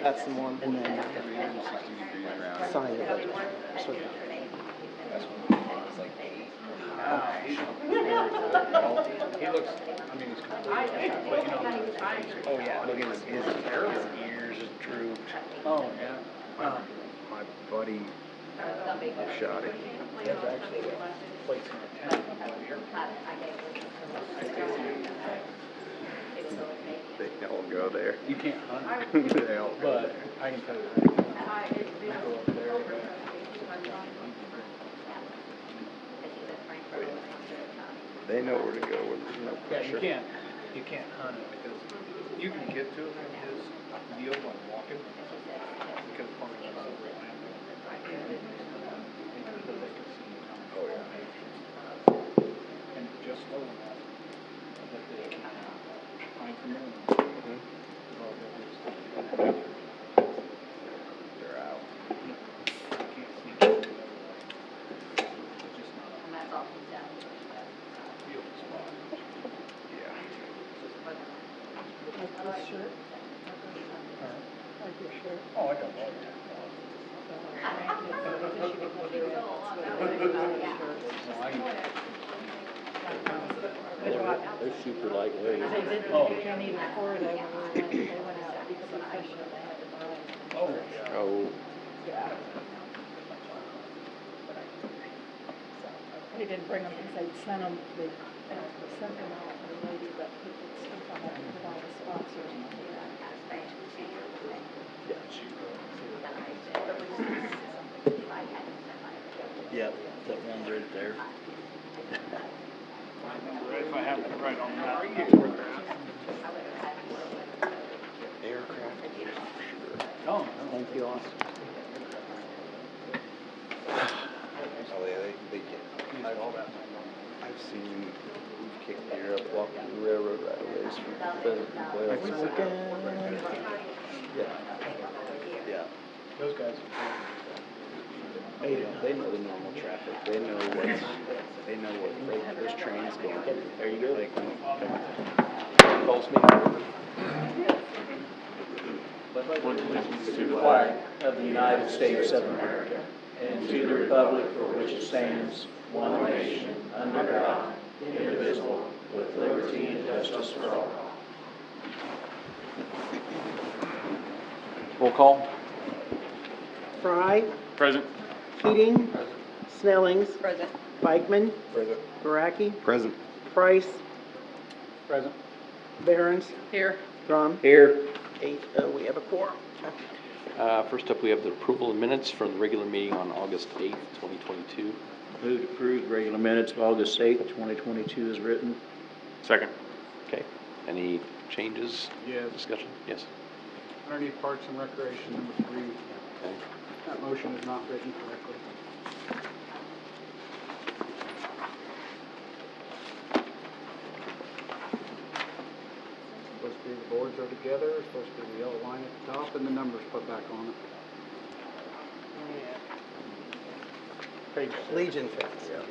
That's the one. And then 360 degrees around. sign the budget. So, That's when it's like 8. He looks, I mean, he's completely, but you know, Oh yeah, look at his ears is drooped. oh, yeah. My buddy shot it. There's actually plates in the tent up here. They all go there. You can't hunt, They all go but there. I can tell you, you go up there. They know where to go when there's no Yeah, pressure. you can't hunt it because you can get to it from his deal by walking, because part of that's over land. But they can see you coming. Oh yeah. And just low enough that they can hide from them. Well, they're just- They're out. you can't sneak into them. It's just not a field spot. Yeah. Like this shirt? Like your shirt? Oh, I got all that. They're super lightweight. They didn't, you can't even afford it, they went out because of fish that they had to buy. Oh, yeah. Oh. Yeah. They didn't bring them because they'd sent them, they sent them out to the lady that put the stuff on it, put all the sponsors and all that. Yep, that one right there. If I have it right on that, where they're at. Aircraft. Sure. Oh, no. thank you, Austin. Oh yeah, they get. I've seen we've kicked deer up walking the railroad right away from pheasant and quail. Yeah. Yeah. Those guys. They know the normal traffic. They know what there's trains going through. There you go. Calls me. To the flag of the United States of America, and to the republic for which it stands, one nation, under God, indivisible, with liberty and justice for all. Roll call. Fry, Present. Keating, Snellings, Present. Bikeman, Present. Baraki, Present. Price, Present. Barons, Here. Drum. Here. 8, we have a quorum. First up, we have the approval of minutes from the regular meeting on August 8th, 2022. Move to approve regular minutes of August 8th, 2022 is written. Second. Okay. Any changes? Yes. Discussion? Yes. Underneath Parks and Recreation, number 3, Okay. that motion is not written correctly. Supposed to be the boards are together, supposed to be the yellow line at the top, and the numbers put back on it. Page 6. Legion fence. Yeah.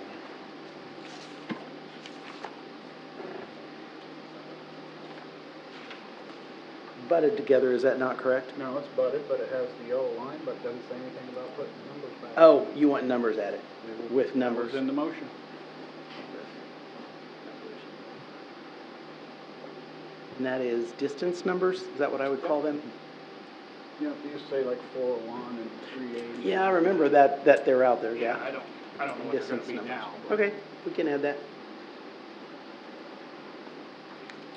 Butted together, is that not correct? No, it's butted, but it has the yellow line, but it doesn't say anything about putting the numbers back. Oh, you want numbers added, with That numbers. was in the motion. And that is distance numbers, is that what I would call them? Yeah, it used to say like 401 and 380. Yeah, I remember that they're out there, Yeah, yeah. I don't know what they're Distance gonna be numbers. now. but- Okay, we can add that.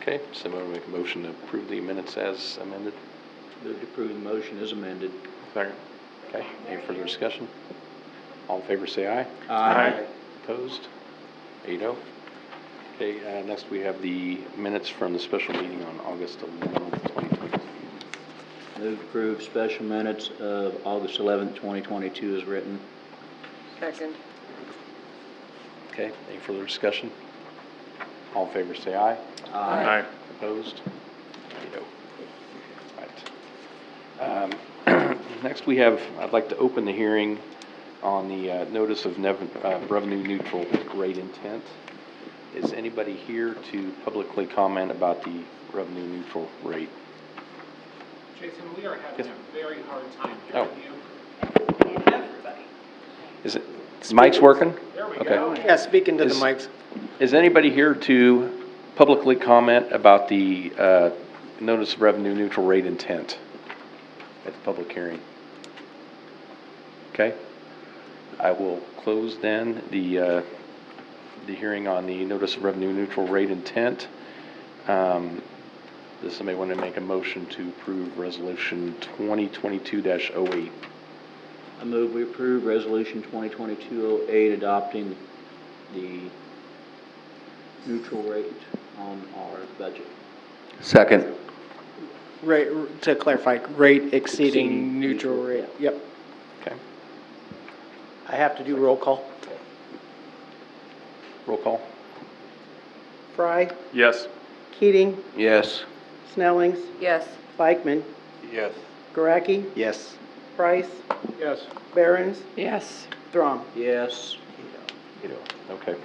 Okay, someone will make a motion to approve the minutes as amended. Move to approve the motion as amended. Second. Okay, any further discussion? All in favor say aye. Aye. Opposed? 8-0. Okay, next we have the minutes from the special meeting on August 11th, 2022. Move to approve special minutes of August 11th, 2022 is written. Second. Okay, any further discussion? All in favor say aye. Aye. Opposed? 8-0. Right. Next we have, I'd like to open the hearing on the notice of revenue neutral rate intent. Is anybody here to publicly comment about the revenue neutral rate? Jason, we are having Yes. a very hard time Oh. hearing you. Everybody. Is it, mic's working? There we Okay. go. Yeah, speaking to the Is- mics. Is anybody here to publicly comment about the notice of revenue neutral rate intent at the public hearing? Okay. I will close then the hearing on the notice of revenue neutral rate intent. Does somebody want to make a motion to approve resolution 2022-08? I move we approve Resolution 2022-08 adopting the neutral rate on our budget. Second. Rate, to clarify, rate exceeding Exceeding neutral neutral, rate. yeah. Yep. Okay. I have to do roll call. Roll call. Fry, Yes. Keating, Yes. Snellings, Yes. Bikeman, Yes. Gueracki, Yes. Price, Yes. Barons, Yes. Throm. Yes. Okay.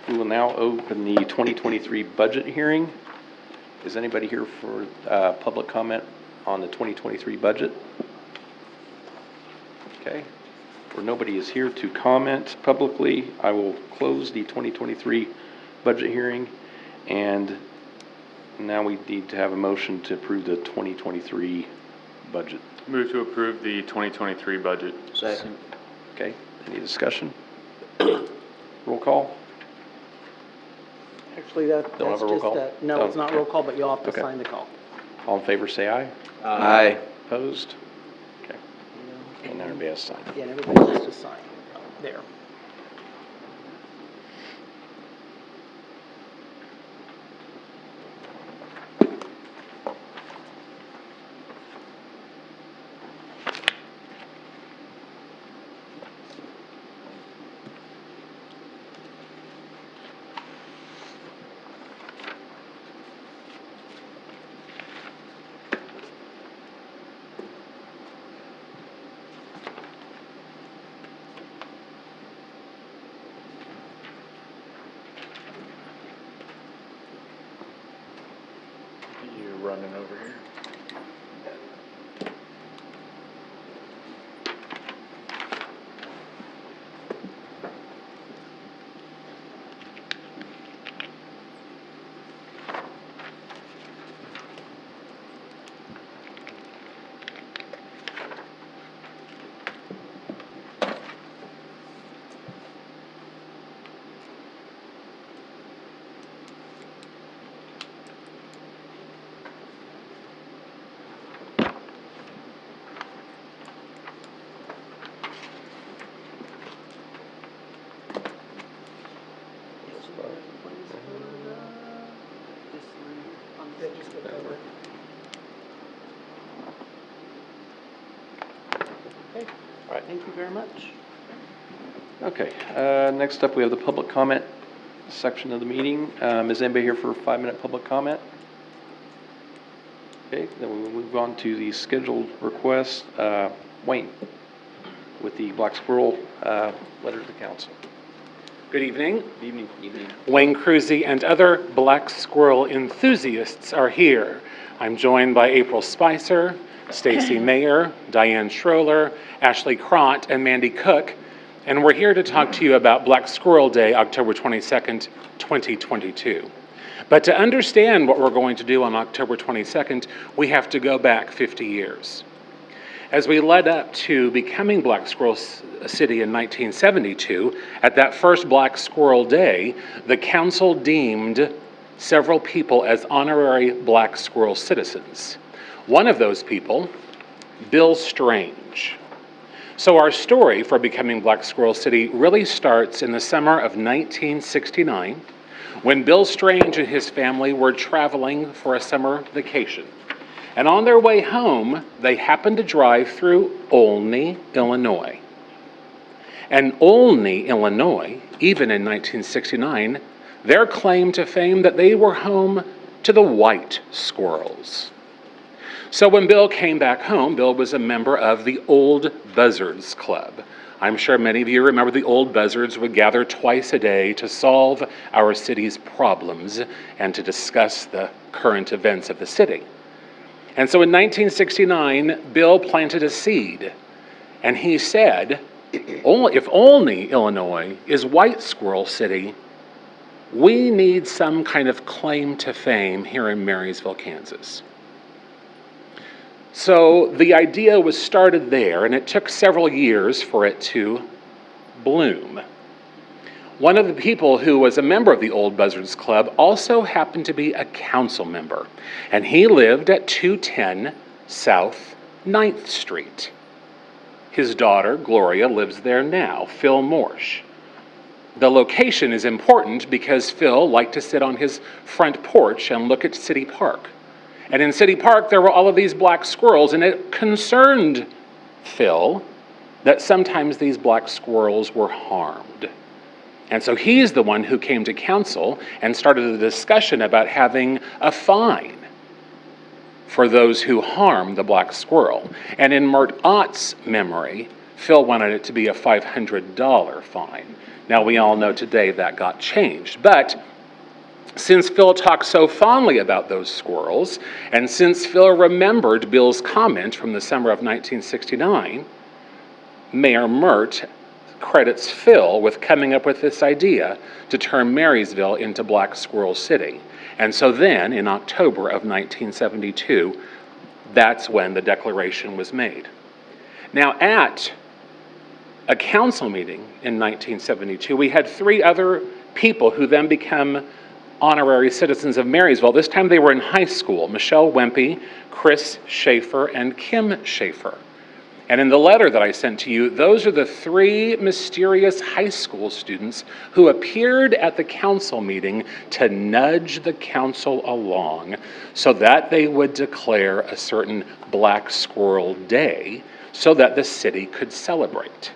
We will now open the 2023 budget hearing. Is anybody here for public comment on the 2023 budget? Okay. Where nobody is here to comment publicly, I will close the 2023 budget hearing. And now we need to have a motion to approve the 2023 budget. Move to approve the 2023 budget. Second. Okay, any discussion? Roll call? Actually, that's Don't have a roll just, call? no, it's Oh, not roll call, but you'll have to okay. sign the call. All in favor, say aye. Aye. Opposed? Okay, and everybody has signed. Yeah, and everybody has to sign there. You running over here? Okay, all right, thank you very much. Okay, next up, we have the public comment section of the meeting. Is anybody here for a 5-minute public comment? Okay, then we will move on to the scheduled request. Wayne, with the Black Squirrel letter to the council. Good evening. Good evening. Evening. Wayne Cruzy and other black squirrel enthusiasts are here. I'm joined by April Spicer, Stacy Mayer, Diane Schroller, Ashley Crott, and Mandy Cook, and we're here to talk to you about Black Squirrel Day, October 22nd, 2022. But to understand what we're going to do on October 22nd, we have to go back 50 years. As we led up to becoming Black Squirrel City in 1972, at that first Black Squirrel Day, the council deemed several people as honorary Black Squirrel citizens. One of those people, Bill Strange. So our story for becoming Black Squirrel City really starts in the summer of 1969, when Bill Strange and his family were traveling for a summer vacation. And on their way home, they happened to drive through Olney, Illinois. And Olney, Illinois, even in 1969, their claim to fame that they were home to the white squirrels. So when Bill came back home, Bill was a member of the Old Buzzards Club. I'm sure many of you remember the Old Buzzards would gather twice a day to solve our city's problems and to discuss the current events of the city. And so in 1969, Bill planted a seed, and he said, if only Illinois is white squirrel city, we need some kind of claim to fame here in Marysville, Kansas. So the idea was started there, and it took several years for it to bloom. One of the people who was a member of the Old Buzzards Club also happened to be a council member, and he lived at 210 South 9th Street. His daughter, Gloria, lives there now, Phil Morsch. The location is important because Phil liked to sit on his front porch and look at City Park. And in City Park, there were all of these black squirrels, and it concerned Phil that sometimes these black squirrels were harmed. And so he's the one who came to council and started a discussion about having a fine for those who harm the black squirrel. And in Mert Ott's memory, Phil wanted it to be a $500 fine. Now, we all know today that got changed. But since Phil talked so fondly about those squirrels, and since Phil remembered Bill's comment from the summer of 1969, Mayor Mert credits Phil with coming up with this idea to turn Marysville into Black Squirrel City. And so then, in October of 1972, that's when the declaration was made. Now, at a council meeting in 1972, we had 3 other people who then become honorary citizens of Marysville. This time they were in high school: Michelle Wempe, Chris Schaefer, and Kim Schaefer. And in the letter that I sent to you, those are the 3 mysterious high school students who appeared at the council meeting to nudge the council along so that they would declare a certain Black Squirrel Day so that the city could celebrate.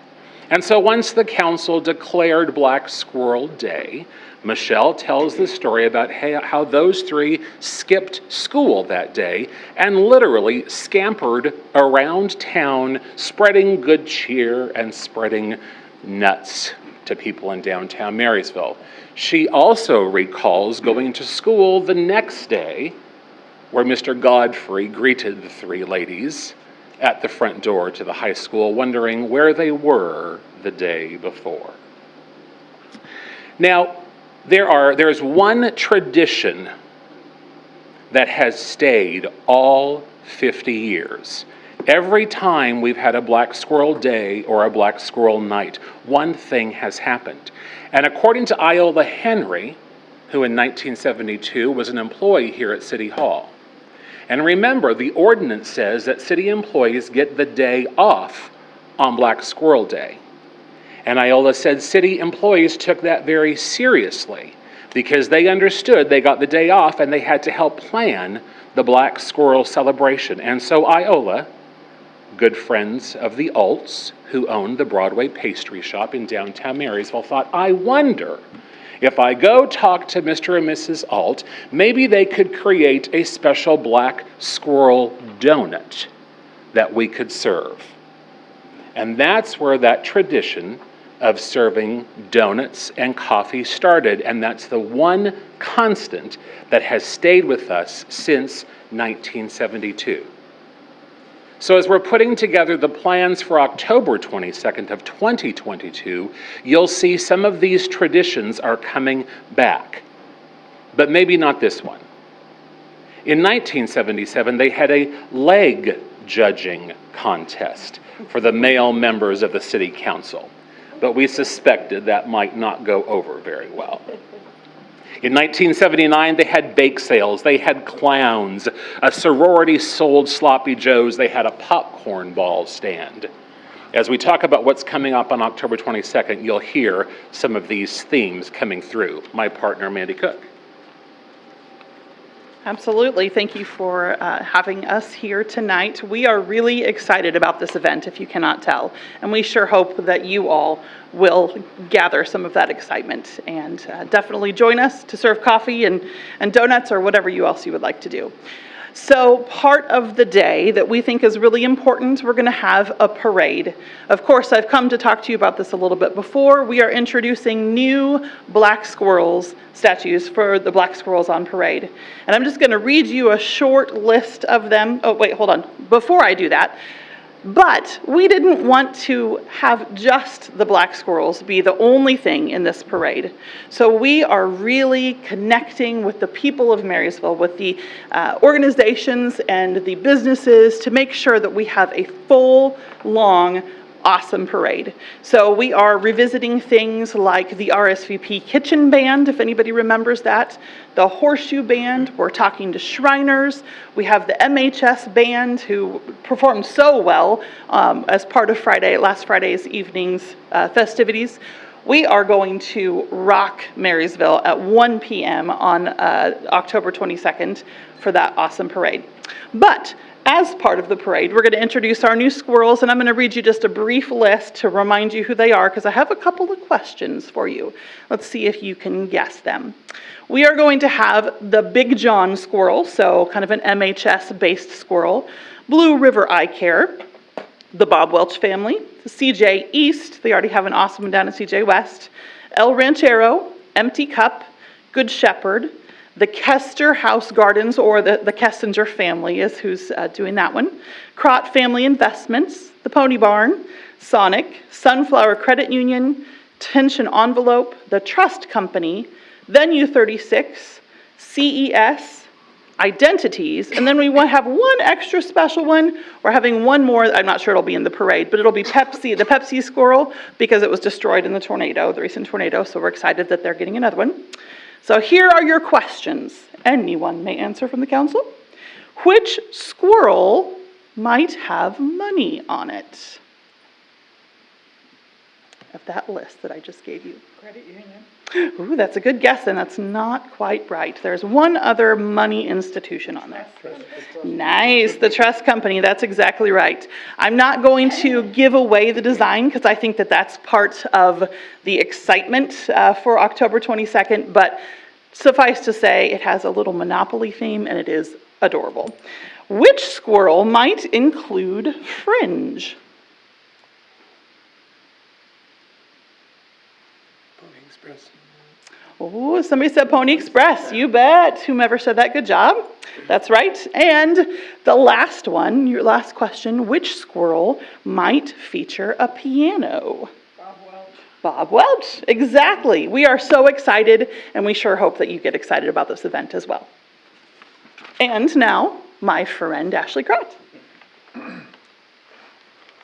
And so once the council declared Black Squirrel Day, Michelle tells the story about how those 3 skipped school that day and literally scampered around town, spreading good cheer and spreading nuts to people in downtown Marysville. She also recalls going to school the next day, where Mr. Godfrey greeted the 3 ladies at the front door to the high school, wondering where they were the day before. Now, there's one tradition that has stayed all 50 years. Every time we've had a Black Squirrel Day or a Black Squirrel Night, one thing has happened. And according to Iola Henry, who in 1972 was an employee here at City Hall, and remember, the ordinance says that city employees get the day off on Black Squirrel Day. And Iola said city employees took that very seriously because they understood they got the day off and they had to help plan the Black Squirrel celebration. And so Iola, good friends of the Alts, who owned the Broadway pastry shop in downtown Marysville, thought, I wonder if I go talk to Mr. and Mrs. Alt, maybe they could create a special Black Squirrel donut that we could serve. And that's where that tradition of serving donuts and coffee started, and that's the one constant that has stayed with us since 1972. So as we're putting together the plans for October 22nd of 2022, you'll see some of these traditions are coming back, but maybe not this one. In 1977, they had a leg judging contest for the male members of the city council, but we suspected that might not go over very well. In 1979, they had bake sales, they had clowns, a sorority sold sloppy joes, they had a popcorn ball stand. As we talk about what's coming up on October 22nd, you'll hear some of these themes coming through. My partner, Mandy Cook. Absolutely. Thank you for having us here tonight. We are really excited about this event, if you cannot tell, and we sure hope that you all will gather some of that excitement and definitely join us to serve coffee and donuts or whatever else you would like to do. So part of the day that we think is really important, we're going to have a parade. Of course, I've come to talk to you about this a little bit before. We are introducing new black squirrels statues for the black squirrels on parade. And I'm just going to read you a short list of them. Oh, wait, hold on. Before I do that, but we didn't want to have just the black squirrels be the only thing in this parade. So we are really connecting with the people of Marysville, with the organizations and the businesses to make sure that we have a full, long, awesome parade. So we are revisiting things like the RSVP Kitchen Band, if anybody remembers that, the Horseshoe Band. We're talking to Shriners. We have the MHS Band, who performed so well as part of last Friday's evening's festivities. We are going to rock Marysville at 1 p.m. on October 22nd for that awesome parade. But as part of the parade, we're going to introduce our new squirrels, and I'm going to read you just a brief list to remind you who they are, because I have a couple of questions for you. Let's see if you can guess them. We are going to have the Big John squirrel, so kind of an MHS-based squirrel, Blue River Eye Care, the Bob Welch family, the CJ East, they already have an awesome one down at CJ West, El Ranchero, Empty Cup, Good Shepherd, the Kester House Gardens, or the Kessinger family is who's doing that one. Crott Family Investments, the Pony Barn, Sonic, Sunflower Credit Union, Tension Envelope, the Trust Company, Venue 36, CES, Identities, and then we want to have one extra special one. We're having one more, I'm not sure it'll be in the parade, but it'll be Pepsi, the Pepsi squirrel, because it was destroyed in the recent tornado, so we're excited that they're getting another one. So here are your questions. Anyone may answer from the council. Which squirrel might have money on it? Of that list that I just gave you. Credit union. Ooh, that's a good guess, and that's not quite right. There's one other money institution on there. Nice, the Trust Company, that's exactly right. I'm not going to give away the design because I think that that's part of the excitement for October 22nd, but suffice to say it has a little Monopoly theme and it is adorable. Which squirrel might include fringe? Pony Express. Oh, somebody said Pony Express. You bet. Whomever said that, good job. That's right. And the last one, your last question, which squirrel might feature a piano? Bob Welch. Bob Welch, exactly. We are so excited, and we sure hope that you get excited about this event as well. And now, my friend Ashley Crott.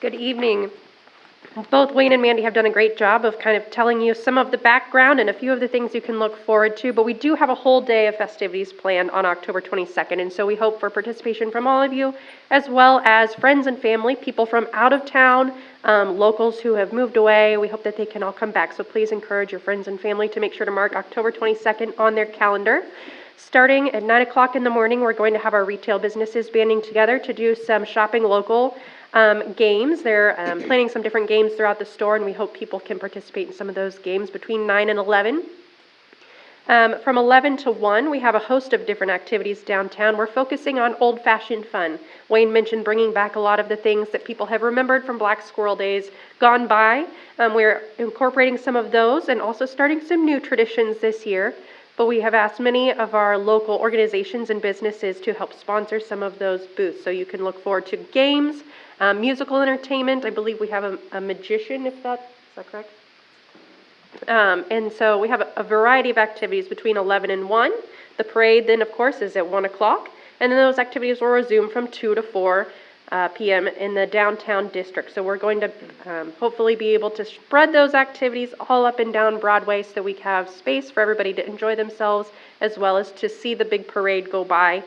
Good evening. Both Wayne and Mandy have done a great job of kind of telling you some of the background and a few of the things you can look forward to, but we do have a whole day of festivities planned on October 22nd, and so we hope for participation from all of you, as well as friends and family, people from out of town, locals who have moved away. We hope that they can all come back, so please encourage your friends and family to make sure to mark October 22nd on their calendar. Starting at 9 o'clock in the morning, we're going to have our retail businesses banding together to do some shopping local games. They're planning some different games throughout the store, and we hope people can participate in some of those games between 9 and 11. From 11 to 1, we have a host of different activities downtown. We're focusing on old-fashioned fun. Wayne mentioned bringing back a lot of the things that people have remembered from Black Squirrel days gone by. We're incorporating some of those and also starting some new traditions this year. But we have asked many of our local organizations and businesses to help sponsor some of those booths. So you can look forward to games, musical entertainment. I believe we have a magician, is that correct? And so we have a variety of activities between 11 and 1. The parade then, of course, is at 1 o'clock. And then those activities will resume from 2 to 4 p.m. in the downtown district. So we're going to hopefully be able to spread those activities all up and down Broadway so we have space for everybody to enjoy themselves as well as to see the big parade go by.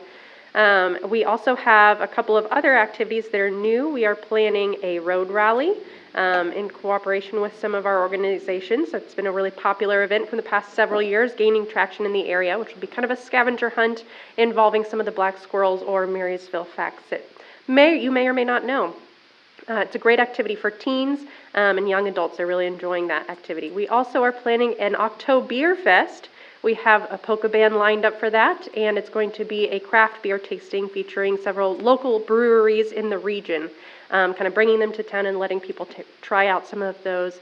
We also have a couple of other activities that are new. We are planning a road rally in cooperation with some of our organizations. It's been a really popular event from the past several years, gaining traction in the area, which will be kind of a scavenger hunt involving some of the Black Squirrels or Marysville facts that you may or may not know. It's a great activity for teens and young adults. Are really enjoying that activity. We also are planning an October Fest, We have a polka band lined up for that, and it's going to be a craft beer tasting featuring several local breweries in the region, kind of bringing them to town and letting people try out some of those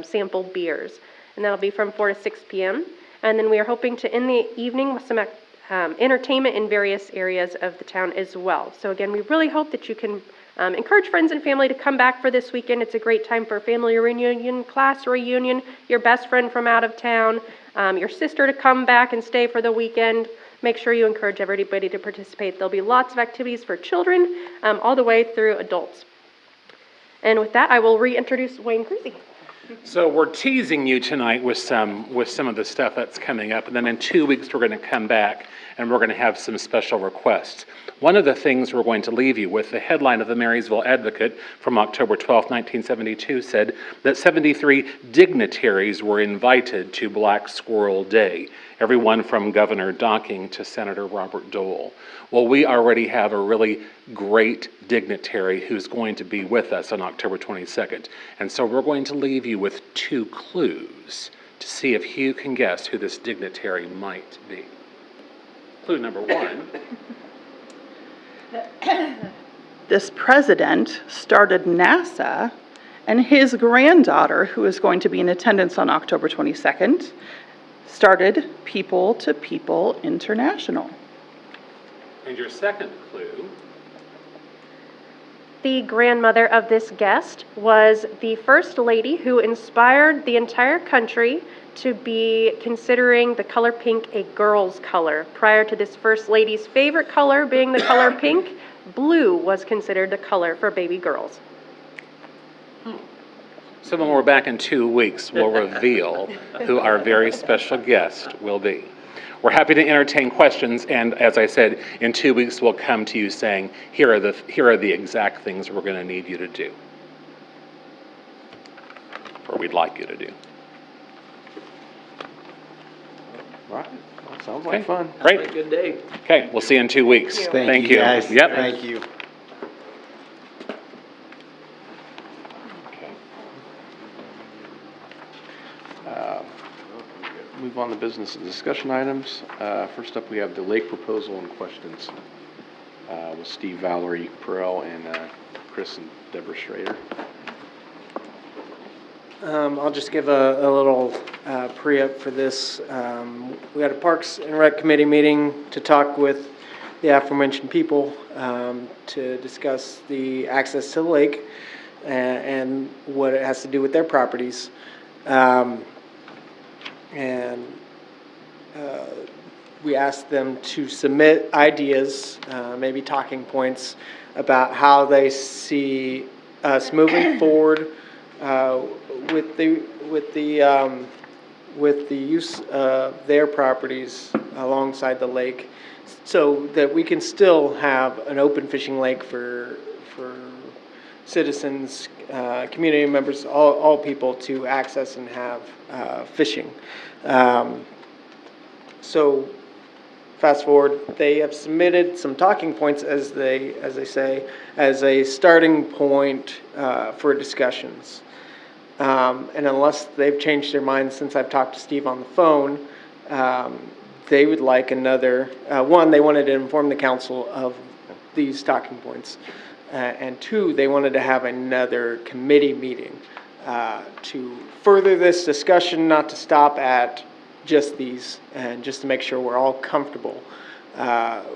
sample beers. And that'll be from 4 to 6 p.m. And then we are hoping to end the evening with some entertainment in various areas of the town as well. So again, we really hope that you can encourage friends and family to come back for this weekend. It's a great time for family reunion, class reunion, your best friend from out of town, your sister to come back and stay for the weekend. Make sure you encourage everybody to participate. There'll be lots of activities for children all the way through adults. And with that, I will reintroduce Wayne Cruzy. So we're teasing you tonight with some of the stuff that's coming up, and then in 2 weeks we're going to come back and we're going to have some special requests. One of the things we're going to leave you with, the headline of the Marysville Advocate from October 12, 1972 said that 73 dignitaries were invited to Black Squirrel Day, everyone from Governor Docking to Senator Robert Dole. Well, we already have a really great dignitary who's going to be with us on October 22nd. And so we're going to leave you with 2 clues to see if you can guess who this dignitary might be. Clue number 1. This president started NASA, and his granddaughter, who is going to be in attendance on October 22nd, started People to People International. And your second clue. The grandmother of this guest was the first lady who inspired the entire country to be considering the color pink a girl's color. Prior to this first lady's favorite color being the color pink, blue was considered the color for baby girls. So when we're back in 2 weeks, we'll reveal who our very special guest will be. We're happy to entertain questions, and as I said, in 2 weeks we'll come to you saying, here are the exact things we're going to need you to do, or we'd like you to do. Right. Well, sounds like fun. Great. Good day. Okay, we'll see you in 2 weeks. Thank you, guys. Yep. Thank you. Move on to business and discussion items. First up, we have the lake proposal and questions with Steve, Valerie Perel, and Chris and Deborah Schrader. I'll just give a little pre-up for this. We had a Parks and Rec Committee meeting to talk with the aforementioned people to discuss the access to the lake and what it has to do with their properties. And we asked them to submit ideas, maybe talking points about how they see us moving forward with the use of their properties alongside the lake, so that we can still have an open fishing lake for citizens, community members, all people to access and have fishing. So fast forward, they have submitted some talking points, as they say, as a starting point for discussions. And unless they've changed their minds since I've talked to Steve on the phone, they would like another, one, they wanted to inform the council of these talking points. And 2, they wanted to have another committee meeting to further this discussion, not to stop at just these, and just to make sure we're all comfortable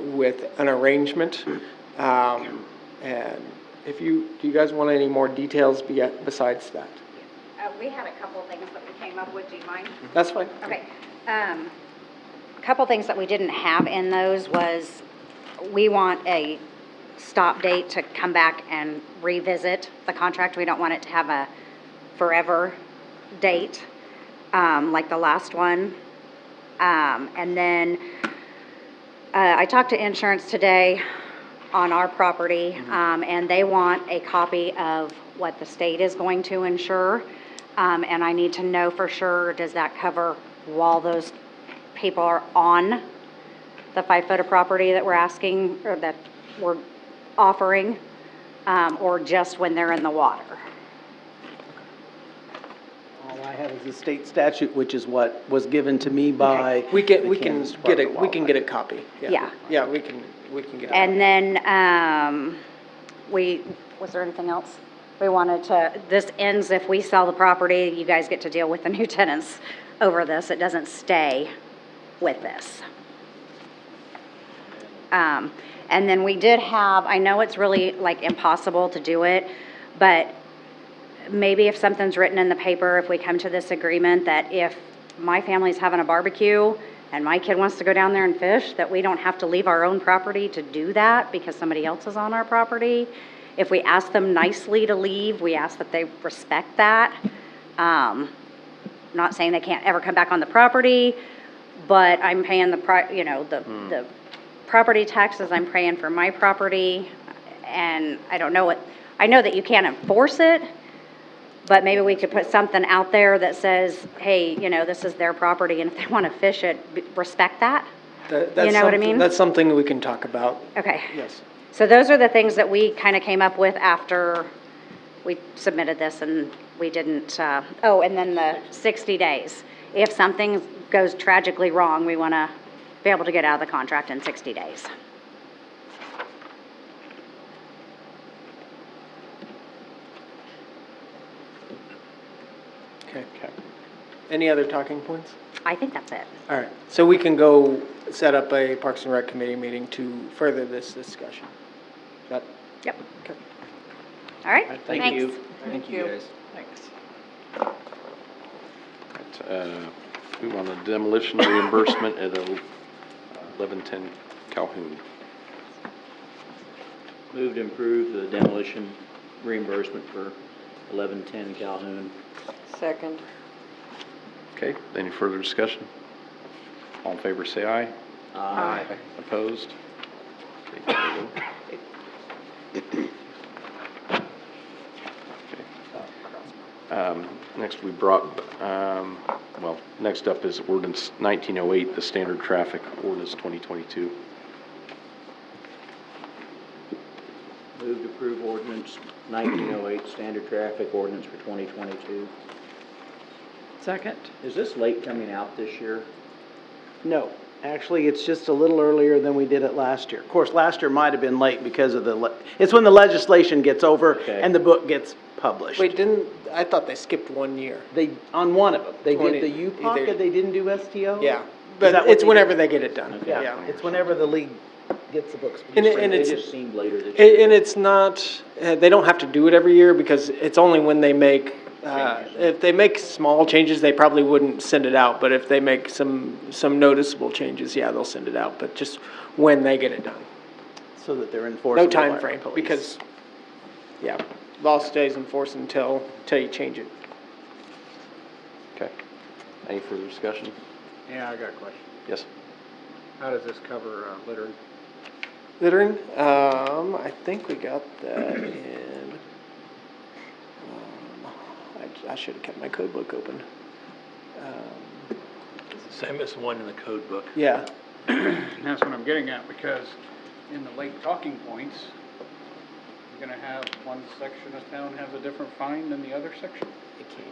with an arrangement. And do you guys want any more details besides that? We had a couple of things that we came up with. Do you mind? That's fine. Okay. A couple things that we didn't have in those was we want a stop date to come back and revisit the contract. We don't want it to have a forever date like the last one. And then I talked to insurance today on our property, and they want a copy of what the state is going to insure. And I need to know for sure, does that cover while those people are on the 5 foot of property that we're asking, or that we're offering, or just when they're in the water? I'll I have is the state statute, which is what was given to me by. We can, the we can Kansas get Department it, of we can get a Wildlife. copy. Yeah. Yeah, we can get it. And then, was there anything else? We wanted to, this ends if we sell the property, you guys get to deal with the new tenants over this. It doesn't stay with this. And then we did have, I know it's really like impossible to do it, but maybe if something's written in the paper, if we come to this agreement that if my family's having a barbecue and my kid wants to go down there and fish, that we don't have to leave our own property to do that because somebody else is on our property. If we ask them nicely to leave, we ask that they respect that. Not saying they can't ever come back on the property, but I'm paying the property taxes, I'm paying for my property, and I don't know what, I know that you can't enforce it, but maybe we could put something out there that says, hey, this is their property, and if they want to fish it, respect that. That's You know what I something- mean? That's something we can talk about. Okay. Yes. So those are the things that we kind of came up with after we submitted this, and we didn't, and then the 60 days. If something goes tragically wrong, we want to be able to get out of the contract in 60 days. Okay. Any other talking points? I think that's it. All right, so we can go set up a Parks and Rec committee meeting to further this discussion. That, Yep. okay. All right, Thank thanks. you. Thank you, guys. Move on to demolition reimbursement at 1110 Calhoun. Move to improve the demolition reimbursement for 1110 Calhoun. Second. Okay, any further discussion? All in favor, say aye. Aye. Opposed? Okay, there we go. Okay. Next we brought, next up is Ordinance 1908, the Standard Traffic Ordinance 2022. Move to approve ordinance 1908, standard traffic ordinance for 2022. Second? Is this late coming out this year? No, actually, it's just a little earlier than we did it last year. Of course, last year might have been late because of it's when the legislation gets over Okay. and the book gets published. Wait, I thought they skipped 1 year. On one of them, they did 20 the UPOC, either- and they didn't do STO? Yeah, Is but that what it's they whenever did? they get it done. Yeah, it's whenever the league gets the books. And It it's, just seemed later this year. and it's not, they don't have to do it every year because it's only when they make, if they make small changes, they probably wouldn't send it out. But if they make some noticeable changes, yeah, they'll send it out, but just when they get it done. So that they're enforceable. No time by frame, police. because, yeah, law stays enforced until you change it. Okay. Any further discussion? Yeah, I got a question. Yes. How does this cover littering? Littering, I think we got that in, I should have kept my code book open. Same as the one in the code book. Yeah, That's what I'm getting at, because in the late talking points, you're gonna have one section of town has a different fine than the other section. It can.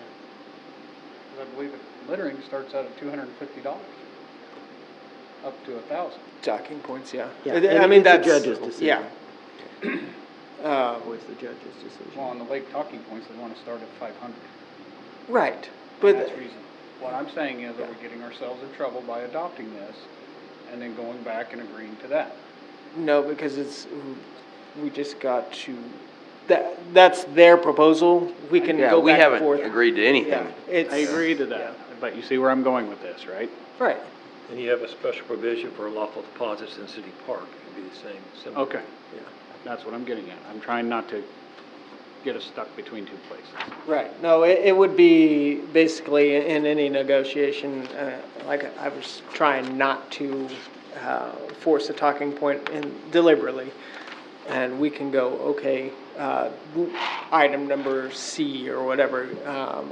'Cause I believe littering starts out at $250, up to 1,000. talking points, yeah. Yeah, I and mean, it's a that's. judge's decision. Yeah. Always the judge's decision. Well, on the late talking points, they wanna start at 500. Right, but. That's reason. What I'm saying is, are we getting ourselves in trouble by adopting this and then going back and agreeing to that? No, because we just got to, that's their proposal. We can Yeah, go we back and haven't forth. agreed to anything. Yeah, it's. I agree to that, but you see where I'm going with this, right? Right. And you have a special provision for lawful deposits in city park. It would be the same. similar. Okay. Yeah. That's what I'm getting at. I'm trying not to get us stuck between two places. Right, no, it would be basically in any negotiation, like I was trying not to force a talking point in deliberately. And we can go, okay, item number C or whatever,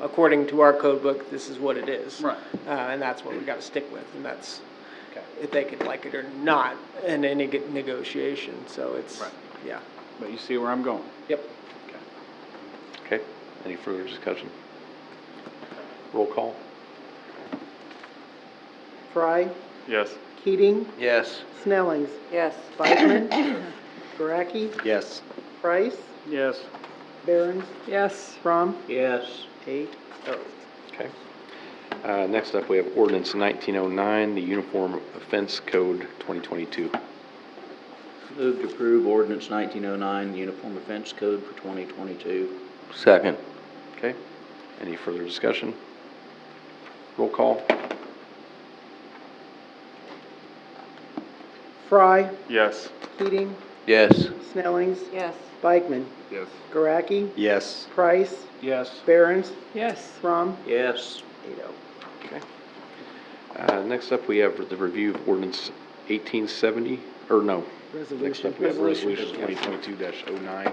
according to our code book, this is what it is. Right. And that's what we gotta stick with, and that's, Okay. if they could like it or not in any negotiation, so it's, Right. yeah. But you see where I'm going? Yep. Okay. Any further discussion? Roll call. Fry, Yes. Keating, Yes. Snellings, Yes. Pavement, Guaraki, Yes. Price, Yes. Barons, Yes. Crum, Yes. 8-0. Okay. Next up, we have ordinance 1909, the Uniform Offense Code 2022. Move to approve ordinance 1909, Uniform Offense Code for 2022. Second. Okay. Any further discussion? Roll call. Fry, Yes. Keating, Yes. Snellings, Yes. Bikeman, Yes. Guaraki, Yes. Price, Yes. Barons, Yes. Crum, Yes. 8-0. Okay. Next up, we have the review of ordinance 1870, or no. Next up, we have resolution 2022-09,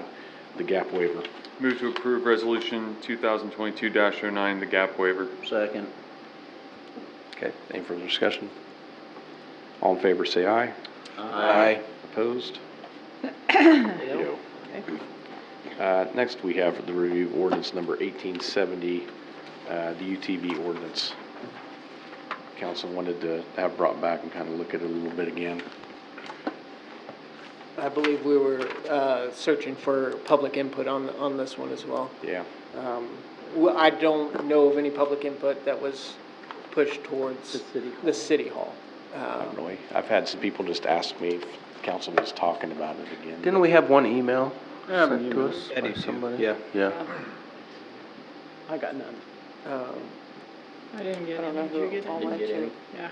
the gap waiver. Move to approve resolution 2022-09, the gap waiver. Second. Okay. Any further discussion? All in favor, say aye. Aye. Opposed? Next, we have the review of ordinance number 1870, the UTV ordinance. Council wanted to have brought back and kind of look at it a little bit again. I believe we were searching for public input on this one as well. Yeah. I don't know of any public input that was pushed towards the city hall. Not really. I've had some people just ask me if council was talking about it again. Didn't we have one email Yeah, sent to us I by do too. somebody? Yeah. Yeah. I got none. I didn't get any. Did you get any? Didn't get any. Yeah.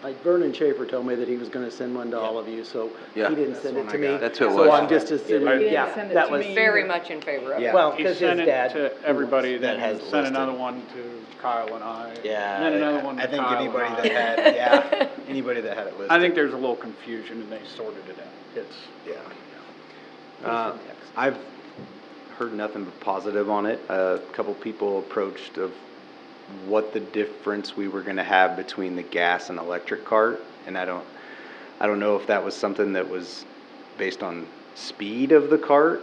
Like Vernon Schaefer told me that he was gonna send one to all of you, so Yeah. he didn't send it to me. That's who it So was. I'm just He assuming, didn't yeah, send it that to was, me. Very much in favor of it. Yeah. well, He because his sent it dad. to everybody, that then has he it sent listed. another one to Kyle and I. Yeah. And then another one to I think Kyle anybody and that I. had, yeah, anybody that had it listed. I think there's a little confusion and they sorted it out. It's, Yeah. I've heard nothing but positive on it. A couple people approached of what the difference we were gonna have between the gas and electric cart, and I don't know if that was something that was based on speed of the cart,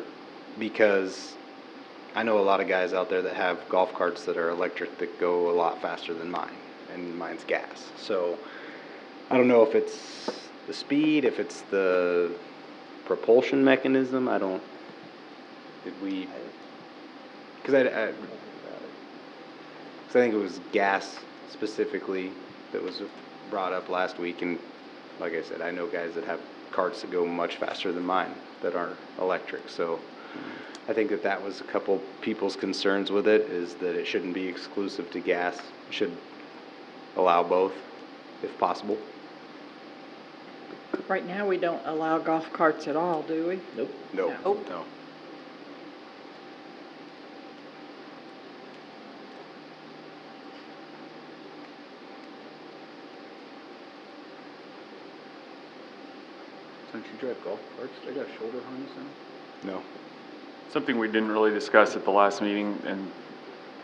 because I know a lot of guys out there that have golf carts that are electric that go a lot faster than mine, and mine's gas. So I don't know if it's the speed, if it's the propulsion mechanism. Did we? Because I think it was gas specifically that was brought up last week, and like I said, I know guys that have carts that go much faster than mine that are electric. So I think that was a couple people's concerns with it, is that it shouldn't be exclusive to gas. It should allow both, if possible. Right now, we don't allow golf carts at all, do we? Nope. No. No. since you drive golf carts, they got shoulder harness in? No. Something we didn't really discuss at the last meeting, and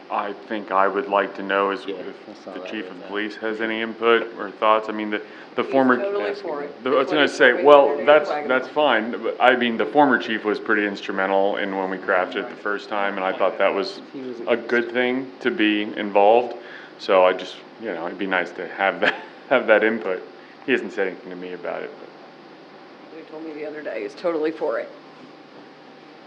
I think I would like to know is Yeah, if I saw the that chief with of that. police has any input or thoughts. I mean, the former. totally for it. I was That's what gonna he say, told me well, the other day, that's, wagon that's wheel. fine, but I mean, the former chief was pretty instrumental in when we crafted it the first time, and I thought that was a good thing to be involved. So I just, it'd be nice to have that input. He hasn't said anything to me about it, but. He told me the other day, he's totally for it.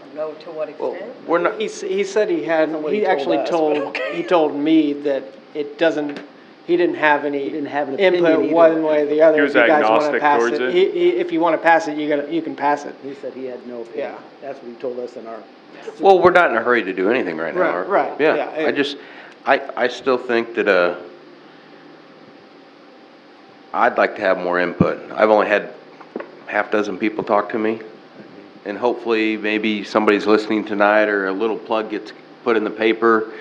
I don't know to what Well, extent. we're not, He said he had, what he he told actually us, told, he told me that it doesn't, he didn't have any He didn't have an opinion input either. one way or the other. He was If you guys wanna agnostic pass towards it? If you wanna pass it, you can pass it. He said he had no opinion. Yeah. That's what he told us in our, well, we're not in a hurry to do anything right now. Right, are we? right, yeah, Yeah, I still think that, I'd like to have more input. I've only had half dozen people talk to me, and hopefully maybe somebody's listening tonight, or a little plug gets put in the paper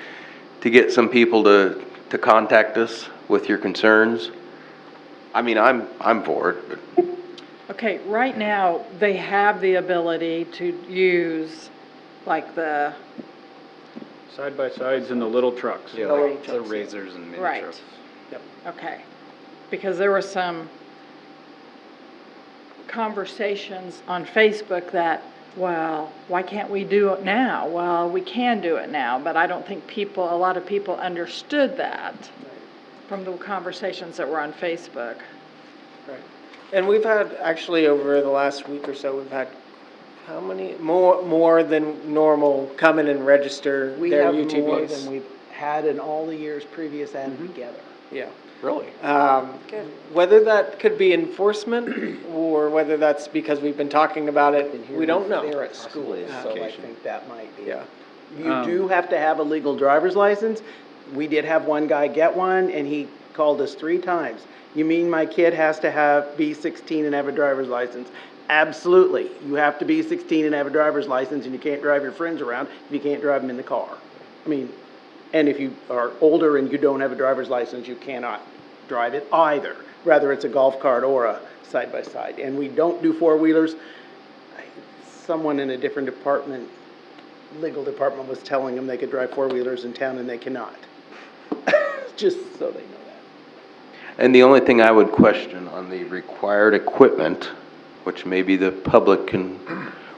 to get some people to contact us with your concerns. I mean, I'm for it, but Okay, right now, they have the ability to use, like, the, Side-by-sides and the little trucks. Yeah, Right. like the razors and mini Right. trucks. okay. Because there were some conversations on Facebook that well, why can't we do it now? Well, we can do it now, but I don't think a lot of people understood that from the conversations that were on Facebook. Right. And we've had, actually, over the last week or so, we've had how many, more than normal come in and register We their have UTVs? more than we've had in all the years previous added together. Yeah. Really? Whether that could be enforcement or whether that's because we've been talking about it, we don't know. They're at school, Possibly so I education. think that might be. Yeah. You do have to have a legal driver's license. We did have one guy get one, and he called us 3 times. You mean my kid has to be 16 and have a driver's license? Absolutely. You have to be 16 and have a driver's license, and you can't drive your friends around if you can't drive them in the car. I mean, and if you are older and you don't have a driver's license, you cannot drive it either, whether it's a golf cart or a side-by-side. And we don't do four-wheelers. Someone in a different department, legal department, was telling them they could drive four-wheelers in town, and they cannot. Just so they know that. And the only thing I would question on the required equipment, which maybe the public can,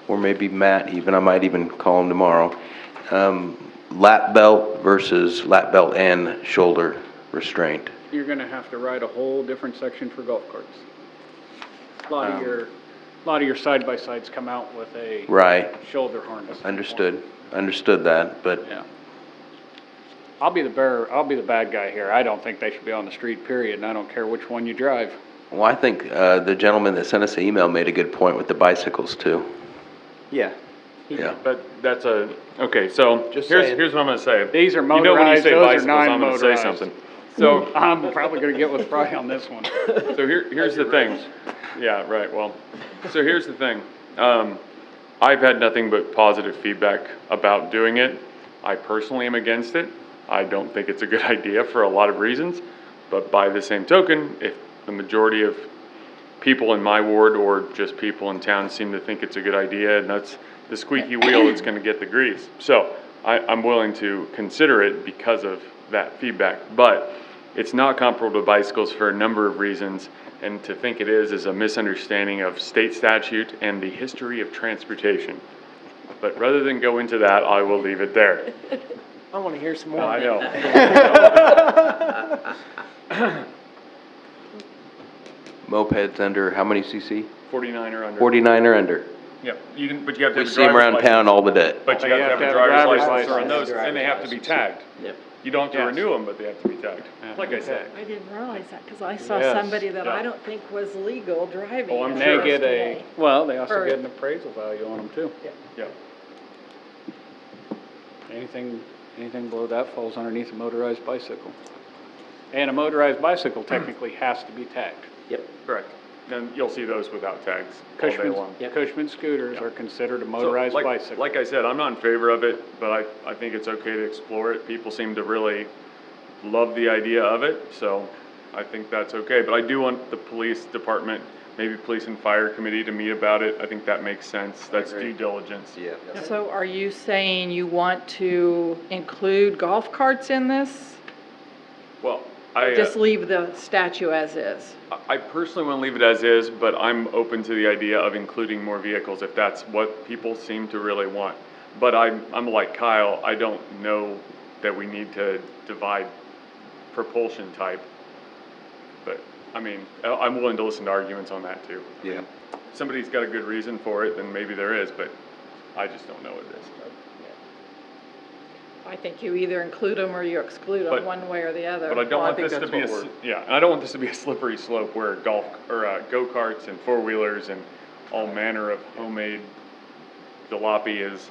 or maybe Matt even, I might even call him tomorrow, lap belt versus lap belt and shoulder restraint. You're gonna have to write a whole different section for golf carts. A lot of your side-by-sides come out with a Right. shoulder harness. Understood that, but Yeah. I'll be the bad guy here. I don't think they should be on the street, period, and I don't care which one you drive. well, I think the gentleman that sent us the email made a good point with the bicycles too. Yeah. Yeah. But that's okay, so Just here's saying. what I'm gonna say. These are You know when you motorized, say those are bicycles, I'm gonna say non-motorized. something. So, I'm probably gonna get with Fry on this one. so here's the thing. Yeah, right, well, so here's the thing. I've had nothing but positive feedback about doing it. I personally am against it. I don't think it's a good idea for a lot of reasons. But by the same token, if the majority of people in my ward or just people in town seem to think it's a good idea, and that's the squeaky wheel that's gonna get the grease. So I'm willing to consider it because of that feedback. But it's not comparable to bicycles for a number of reasons. And to think it is a misunderstanding of state statute and the history of transportation. But rather than go into that, I will leave it there. I want to hear some more. I know. Mopeds under how many cc? 49 or under. 49 or under. Yeah, but you have to We have a see them driver's around license. town all the day. But you have to have a driver's license on those, and they have to be tagged. Yep. You don't have to Yes. renew them, but they have to be tagged. Like I said. I didn't realize that, because I saw Yes. somebody that Yeah. I don't think was legal driving. Oh, I'm it And they sure. get today. they also Or- get an appraisal value on them too. Yeah. Anything below that falls underneath a motorized bicycle. And a motorized bicycle technically has to be tagged. Correct. Then you'll see those without tags all day long. Cushman scooters Yeah. are considered a So, motorized like- bicycle. Like I said, I'm not in favor of it, but I think it's okay to explore it. People seem to really love the idea of it, so I think that's okay. But I do want the police department, maybe police and fire committee to meet about it. I think that makes sense. That's due diligence. Yeah. So are you saying you want to include golf carts in this? Well, Or just leave the statue as is? I personally want to leave it as is, but I'm open to the idea of including more vehicles if that's what people seem to really want. But I'm like Kyle, I don't know that we need to divide propulsion type. But, I mean, I'm willing to listen to arguments on that too. Yeah. If somebody's got a good reason for it, then maybe there is, but I just don't know what it is. I think you either include them or you exclude them, But- one way or the other. But I don't Well, I want think this to that's be what and I don't want this to be a slippery slope where go-karts and four-wheelers and all manner of homemade jalopy is,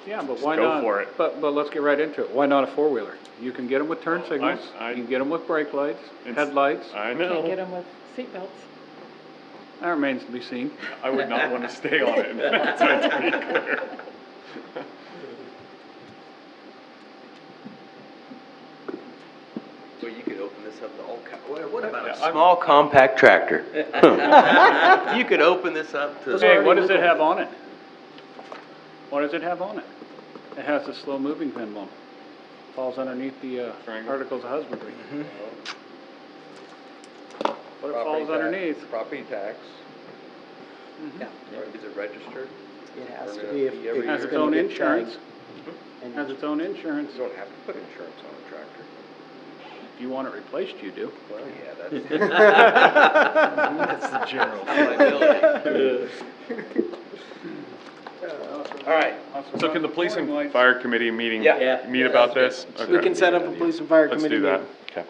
Yeah, but Just why go not? for it. But let's get right into it. Why not a four-wheeler? You can get them with turn signals. I- You can get them with brake lights, It's- headlights. I Can't get know, them with seatbelts. That remains to be seen. I would not want to stay on it, so to be clear. So you could open this up to all what about Yeah, a I'm- small compact tractor? You could open this up to. Hey, what does it have on it? What does it have on it? It has a slow-moving emblem. Falls underneath the Triangle. Articles of Husbandry. What it falls underneath? Property tax. Mhm. Is it registered? It has to be if It has it's its gonna own get insurance, tagged. has its own insurance. You don't have to put insurance on a tractor. If you want it replaced, you do. Well, yeah, that's the general liability. All right. So can the police and fire committee meeting, Yeah. meet about this? We Okay. can set up a police and fire Let's committee do that. meeting. Okay.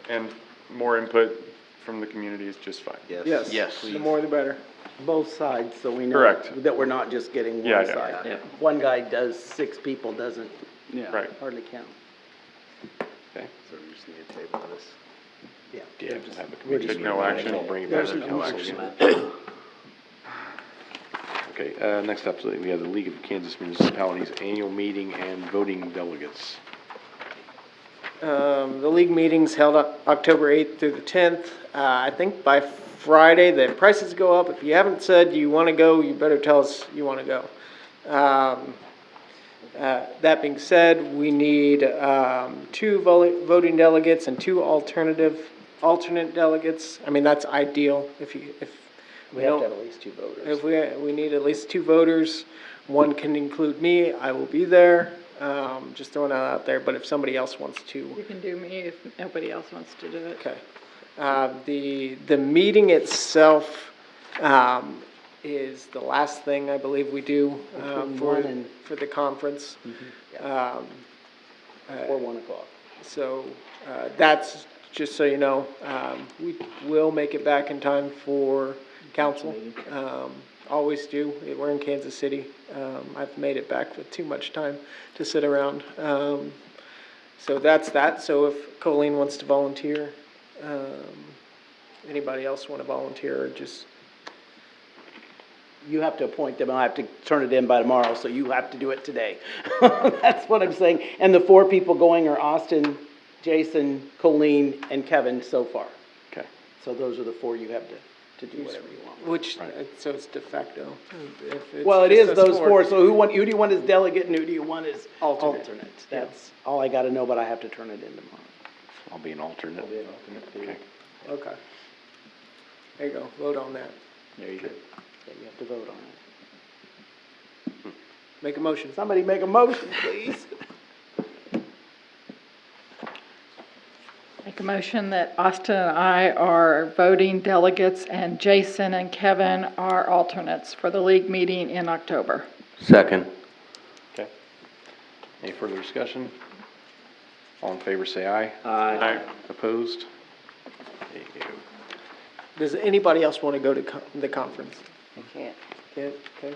And more input from the community is just fine. Yes. Yes. The more the better. Both sides, so we know. Correct. That we're not just getting Yeah, one yeah. side. Yeah. One guy does, 6 people doesn't Yeah. Right. hardly count. Okay. So we just need to table this. Yeah. Yeah, we'll have a We're committee. just- Take no action. I'll bring it back There's to no council action. again. Okay, next up, so we have the League of Kansas Municipalities Annual Meeting and Voting Delegates. The league meeting's held October 8th through the 10th. I think by Friday, the prices go up. If you haven't said you want to go, you better tell us you want to go. That being said, we need 2 voting delegates and 2 alternate delegates. I mean, that's ideal if We we have don't. to have at least 2 voters. If we need at least 2 voters, one can include me, I will be there, just throwing that out there, but if somebody else wants to. You can do me if nobody else wants to do it. Okay. The meeting itself, is the last thing I believe we do, Between 1 and- for the conference. Or 1 o'clock. So, that's, just so you know, we will make it back in time for council. Always do. We're in Kansas City. I've made it back with too much time to sit around. So that's that. So if Colleen wants to volunteer, anybody else want to volunteer or just, You have to appoint them, I have to turn it in by tomorrow, so you have to do it today. That's what I'm saying. And the 4 people going are Austin, Jason, Colleen, and Kevin so far. Okay. So those are the 4 you have to do whatever you want. which, so it's de facto. If it's Well, it just is us those 4, so who do you want as delegate and who do you want as alternate? That's all I gotta know, but I have to turn it in tomorrow. I'll be an alternate. I'll be an alternate too. Okay. Okay. There you go. Vote on that. There you go. Yeah, you have to vote on it. Make a motion. Somebody make a motion, please. Make a motion that Austin and I are voting delegates and Jason and Kevin are alternates for the league meeting in October. Second. Okay. Any further discussion? All in favor, say aye. Aye. Opposed? There you go. Does anybody else want to go to the conference? I can't. Okay.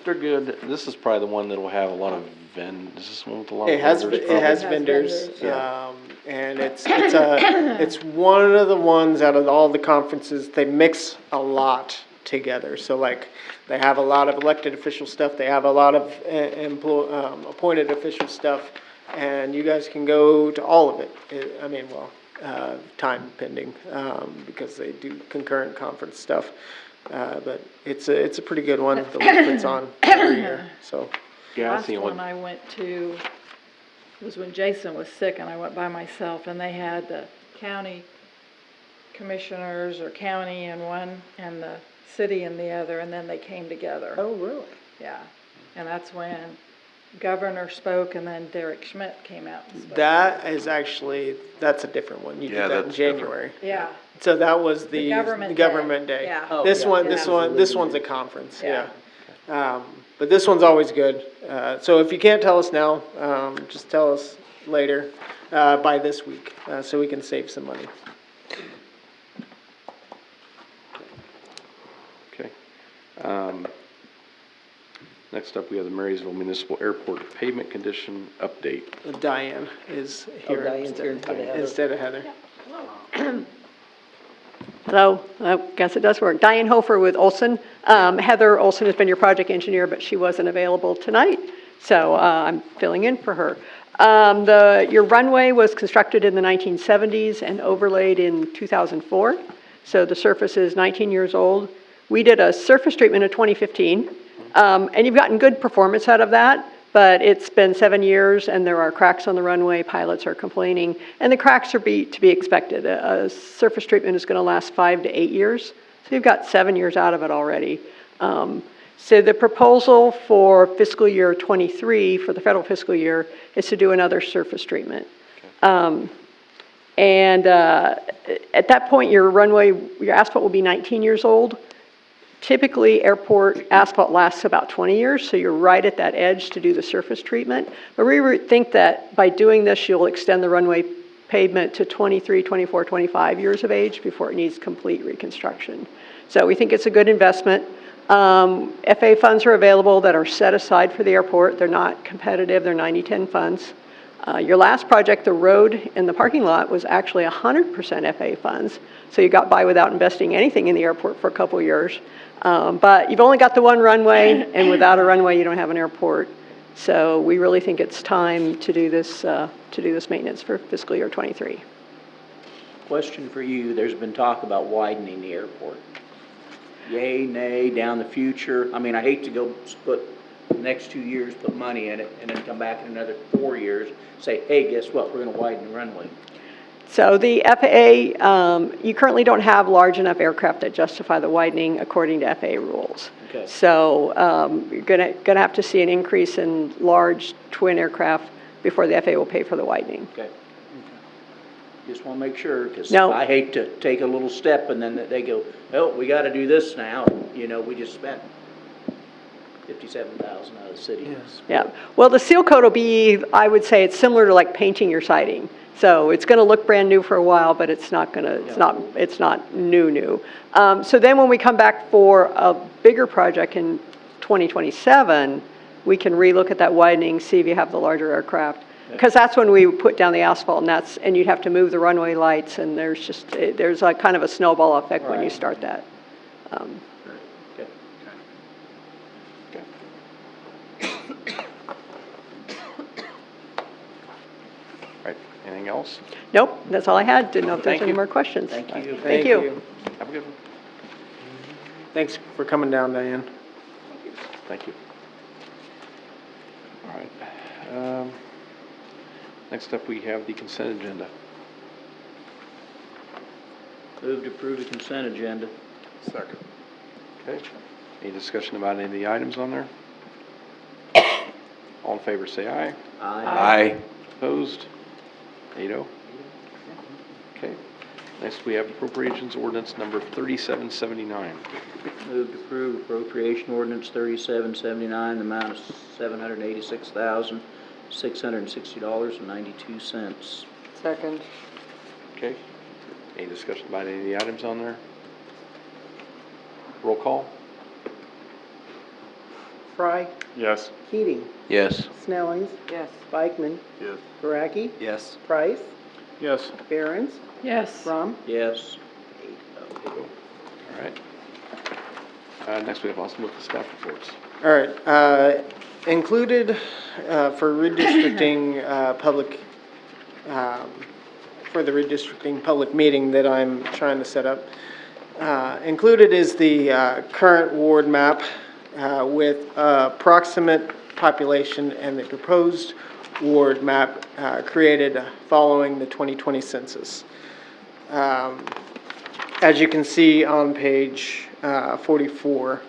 They're good. This is probably the one that'll have a lot of is this one with a lot of It has, vendors? it has probably? vendors, Yeah. and it's one of the ones out of all the conferences, they mix a lot together. So like, they have a lot of elected official stuff, they have a lot of appointed official stuff, and you guys can go to all of it. Time pending, because they do concurrent conference stuff. But it's a pretty good one that the league puts on every year, so. Last one I went to was when Jason was sick and I went by myself and they had the county commissioners or county in one and the city in the other, and then they came together. Oh, really? Yeah, and that's when Governor spoke and then Derek Schmidt came out and spoke. That's a different one. You did that in January. Yeah. So that was The the government government day. day. Yeah. Oh, This yeah. one, Yeah. this one's a conference, Yeah. yeah. But this one's always good. So if you can't tell us now, just tell us later, by this week, so we can save some money. Okay. Next up, we have the Marysville Municipal Airport Pavement Condition Update. Diane is here Diane's here instead of Heather. Hello, I guess it does work. Diane Hofer with Olson. Heather Olson has been your project engineer, but she wasn't available tonight, so I'm filling in for her. Your runway was constructed in the 1970s and overlaid in 2004, so the surface is 19 years old. We did a surface treatment in 2015, and you've gotten good performance out of that, but it's been 7 years and there are cracks on the runway, pilots are complaining, and the cracks are to be expected. A surface treatment is going to last 5 to 8 years, so you've got 7 years out of it already. So the proposal for fiscal year '23, for the federal fiscal year, is to do another surface treatment. At that point, your asphalt will be 19 years old. Typically, airport asphalt lasts about 20 years, so you're right at that edge to do the surface treatment. But we think that by doing this, you'll extend the runway pavement to 23, 24, 25 years of age before it needs complete reconstruction. So we think it's a good investment. FA funds are available that are set aside for the airport. They're not competitive, they're 90-10 funds. Your last project, the road in the parking lot, was actually 100% FA funds, so you got by without investing anything in the airport for a couple years. But you've only got the one runway, and without a runway, you don't have an airport. So we really think it's time to do this maintenance for fiscal year '23. Question for you, there's been talk about widening the airport. Yay, nay, down the future? I mean, I hate to go put the next 2 years, put money in it, and then come back in another 4 years, say, hey, guess what, we're gonna widen the runway. So the FAA, you currently don't have large enough aircraft that justify the widening according to FAA rules. Okay. So you're gonna have to see an increase in large twin aircraft before the FAA will pay for the widening. Okay. Just wanna make sure, because No. I hate to take a little step and then they go, oh, we gotta do this now, you know, we just spent $57,000 out of the city. Yes. Yeah, well, the seal coat will be, I would say, it's similar to like painting your siding. So it's going to look brand new for a while, but it's not new. So then when we come back for a bigger project in 2027, we can relook at that widening, see if you have the larger aircraft. Because that's when we put down the asphalt, and you'd have to move the runway lights, and there's like kind of a snowball effect when you start that. Anything else? Nope, that's all I had. Didn't know if there's Thank any you. more questions. Thank you. Thank you. Have a good one. Thanks for coming down, Diane. Thank you. All right. Next up, we have the consent agenda. Move to approve the consent agenda. Second. Okay. Any discussion about any of the items on there? All in favor, say aye. Aye. Opposed? 8-0. Okay. Next, we have appropriations ordinance number 3779. Move to approve appropriation ordinance 3779, the amount of $786,660.92. Second. Okay. Any discussion about any of the items on there? Roll call? Fry, Yes. Keating, Yes. Snellings, Yes. Spikeman, Yes. Guaraki, Yes. Price, Yes. Behrens, Yes. Rum. Yes. 8-0. All right. Next, we have Austin with the staff reports. All right, included for redistricting public, for the redistricting public meeting that I'm trying to set up, included is the current ward map with approximate population and the proposed ward map created following the 2020 census. As you can see on page 44,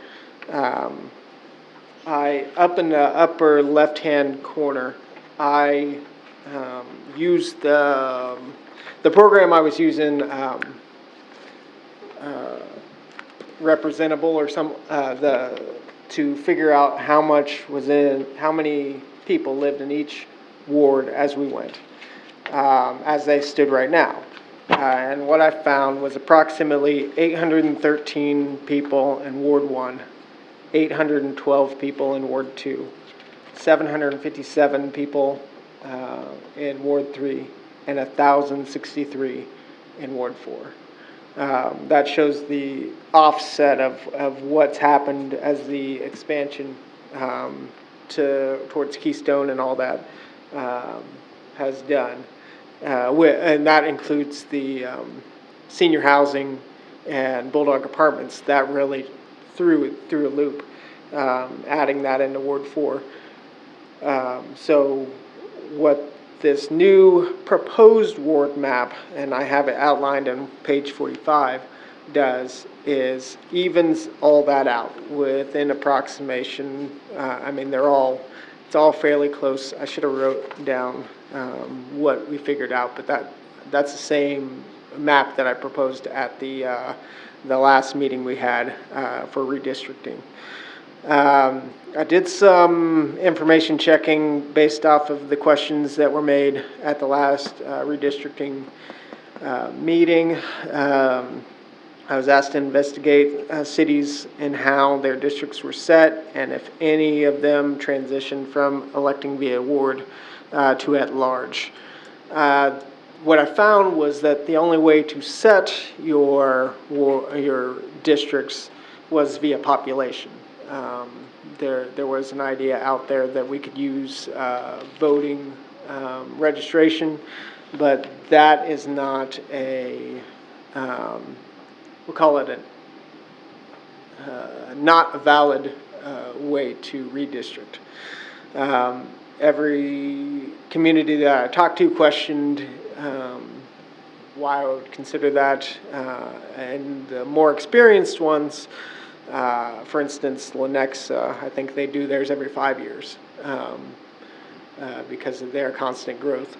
up in the upper left-hand corner, I used the program I was using, Representable or to figure out how many people lived in each ward as we went, as they stood right now. And what I found was approximately 813 people in Ward 1, 812 people in Ward 2, 757 people in Ward 3, and 1,063 in Ward 4. That shows the offset of what's happened as the expansion towards Keystone and all that has done. And that includes the senior housing and Bulldog Apartments. That really threw a loop, adding that into Ward 4. So what this new proposed ward map, and I have it outlined on page 45, does is evens all that out within approximation. I mean, it's all fairly close. I should have wrote down what we figured out, but that's the same map that I proposed at the last meeting we had for redistricting. I did some information checking based off of the questions that were made at the last redistricting meeting. I was asked to investigate cities and how their districts were set, and if any of them transitioned from electing via ward to at large. What I found was that the only way to set your districts was via population. There was an idea out there that we could use voting registration, but that is not we'll call it not a valid way to redistrict. Every community that I talked to questioned why I would consider that, and the more experienced ones, for instance, Lenexa, I think they do theirs every 5 years because of their constant growth,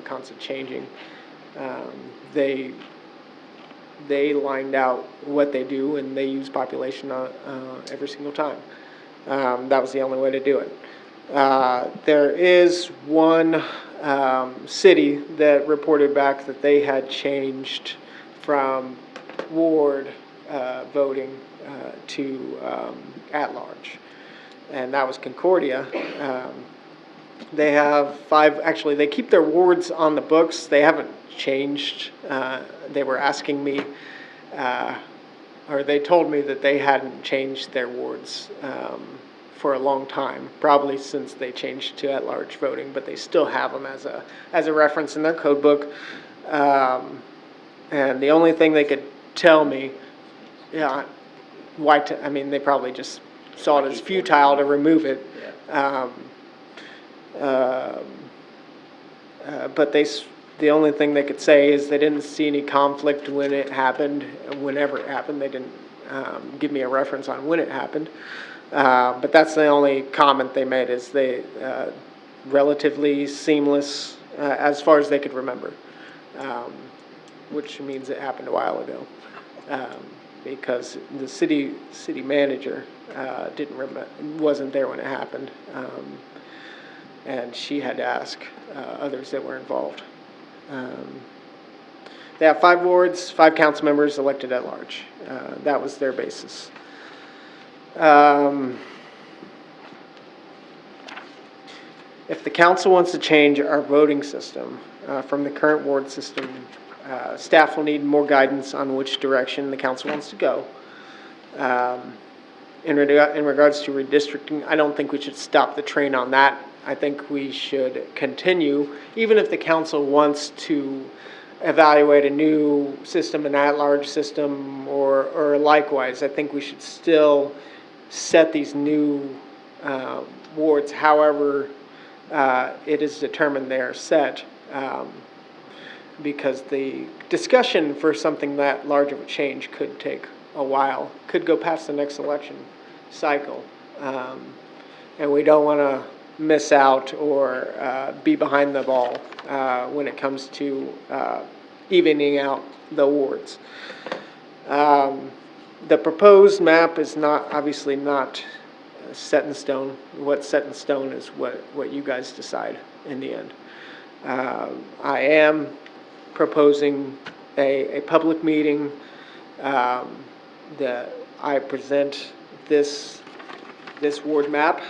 constant changing. They lined out what they do, and they use population every single time. That was the only way to do it. There is one city that reported back that they had changed from ward voting to at-large, and that was Concordia. They have 5, actually, they keep their wards on the books. They haven't changed. They were asking me, or they told me that they hadn't changed their wards for a long time, probably since they changed to at-large voting, but they still have them as a reference in their code book. And the only thing they could tell me, I mean, they probably just saw it as futile to remove it. But the only thing they could say is they didn't see any conflict when it happened, whenever it happened. They didn't give me a reference on when it happened. But that's the only comment they made, is they relatively seamless as far as they could remember, which means it happened a while ago, because the city manager wasn't there when it happened, and she had to ask others that were involved. They have 5 wards, 5 council members elected at large. That was their basis. If the council wants to change our voting system from the current ward system, staff will need more guidance on which direction the council wants to go. In regards to redistricting, I don't think we should stop the train on that. I think we should continue, even if the council wants to evaluate a new system, an at-large system, or likewise. I think we should still set these new wards however it is determined they are set, because the discussion for something that large of a change could take a while, could go past the next election cycle, and we don't want to miss out or be behind the ball when it comes to evening out the wards. The proposed map is obviously not set in stone. What's set in stone is what you guys decide in the end. I am proposing a public meeting that I present this ward map,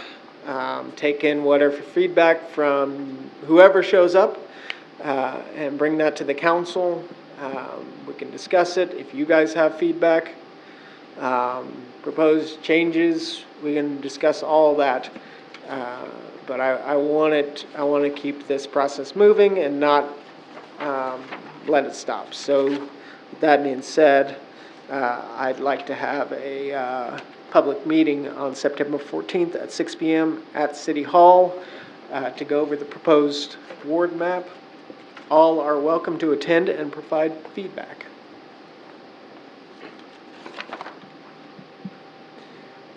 take in whatever feedback from whoever shows up, and bring that to the council. We can discuss it. If you guys have feedback, proposed changes, we can discuss all that. But I want to keep this process moving and not let it stop. So with that being said, I'd like to have a public meeting on September 14th at 6 p.m. at City Hall to go over the proposed ward map. All are welcome to attend and provide feedback.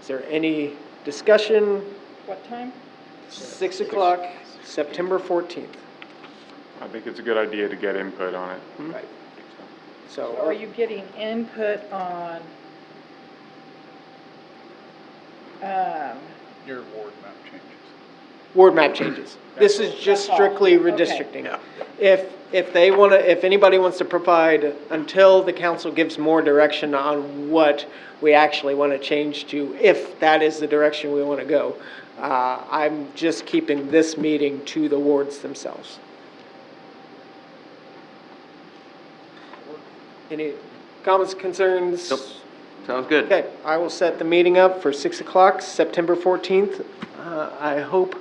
Is there any discussion? What time? 6 o'clock, September 14th. I think it's a good idea to get input on it. Right. So are you getting input on, Your ward map changes. Ward map changes. This is just strictly redistricting. If they want to, if anybody wants to provide, until the council gives more direction on what we actually want to change to, if that is the direction we want to go, I'm just keeping this meeting to the wards themselves. Any comments, concerns? Nope. Sounds good. Okay, I will set the meeting up for 6 o'clock, September 14th. I hope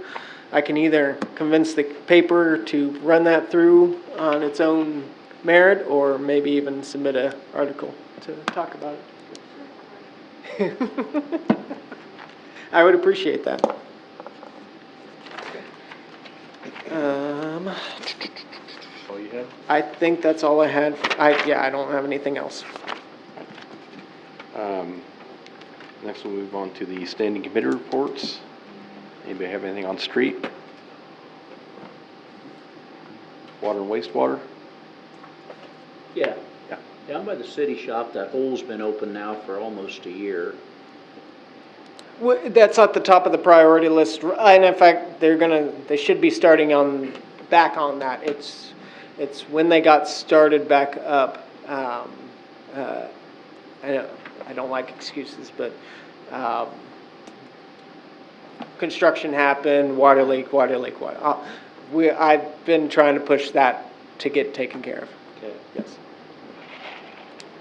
I can either convince the paper to run that through on its own merit, or maybe even submit an article to talk about it. I would appreciate that. All you have? I think that's all I had. I don't have anything else. Next we'll move on to the standing committee reports. Anybody have anything on street? Water and wastewater? Yeah. Yeah. Down by the city shop, that hole's been open now for almost a year. That's at the top of the priority list, and in fact, they should be starting back on that. It's when they got started back up. I don't like excuses, but construction happened, water leak. I've been trying to push that to get taken care of. Okay. Yes.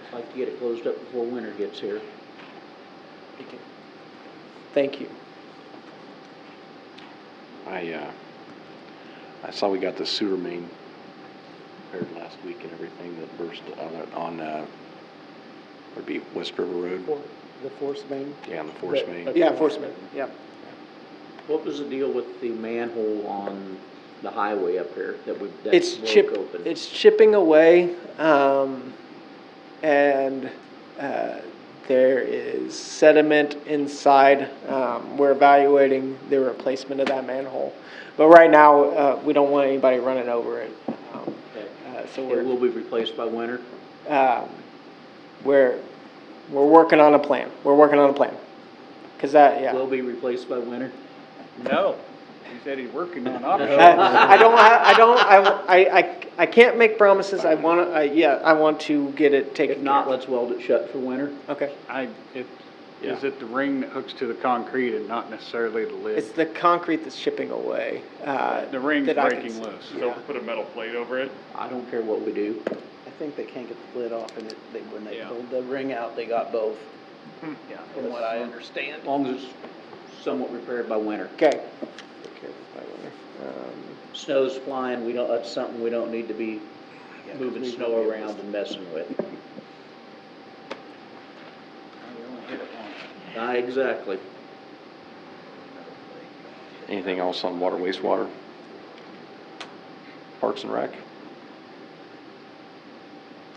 I'd like to get it closed up before winter gets here. Thank you. I saw we got the sewer main repaired last week and everything that burst on would be West River Road. The force main? Yeah, on the force main. Yeah, force main, yeah. What was the deal with the manhole on the highway up here that It's broke open? It's chipping away, and there is sediment inside. We're evaluating the replacement of that manhole. But right now, we don't want anybody running over it. So It will be replaced by winter? We're working on a plan. Because that, yeah. Will be replaced by winter? No, he said he's working on options. I can't make promises. I want to get it taken care of. If not, let's weld it shut for winter. Okay. Is it the ring that hooks to the concrete and not necessarily the lid? It's the concrete that's chipping away. The ring's that I can breaking see. loose. So put a metal plate over it? I don't care what we do. I think they can't get the lid off, and when they Yeah. pulled the ring out, they got both, Yeah. from what I understand. As long as it's somewhat repaired by winter. Okay. Snow's flying, that's something we don't need to be moving snow around and messing with. Exactly. Anything else on water, wastewater? Parks and Rec?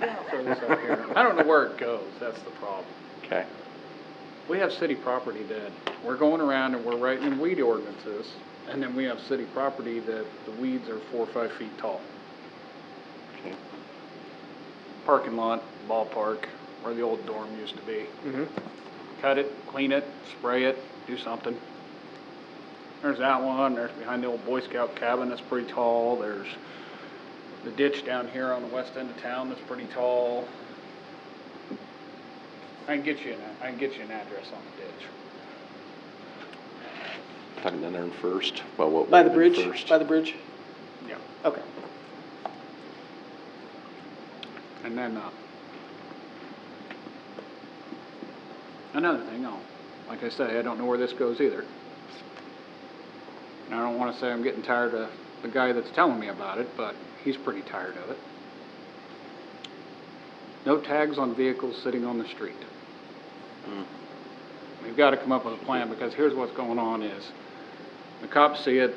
I don't know where it goes, that's the problem. Okay. We have city property that we're going around and we're writing weed ordinances, and then we have city property that the weeds are 4 or 5 feet tall. Okay. Parking lot, ballpark, where the old dorm used to be. Mm-hmm. Cut it, clean it, spray it, do something. There's that one, there's behind the old Boy Scout cabin that's pretty tall, there's the ditch down here on the west end of town that's pretty tall. I can get you an address on the ditch. Talking down there in First, well, what? By the would have been bridge? First. By the bridge? Yeah. Okay. And then, another thing, like I say, I don't know where this goes either. And I don't want to say I'm getting tired of the guy that's telling me about it, but he's pretty tired of it. No tags on vehicles sitting on the street. We've got to come up with a plan, because here's what's going on is, the cops see it,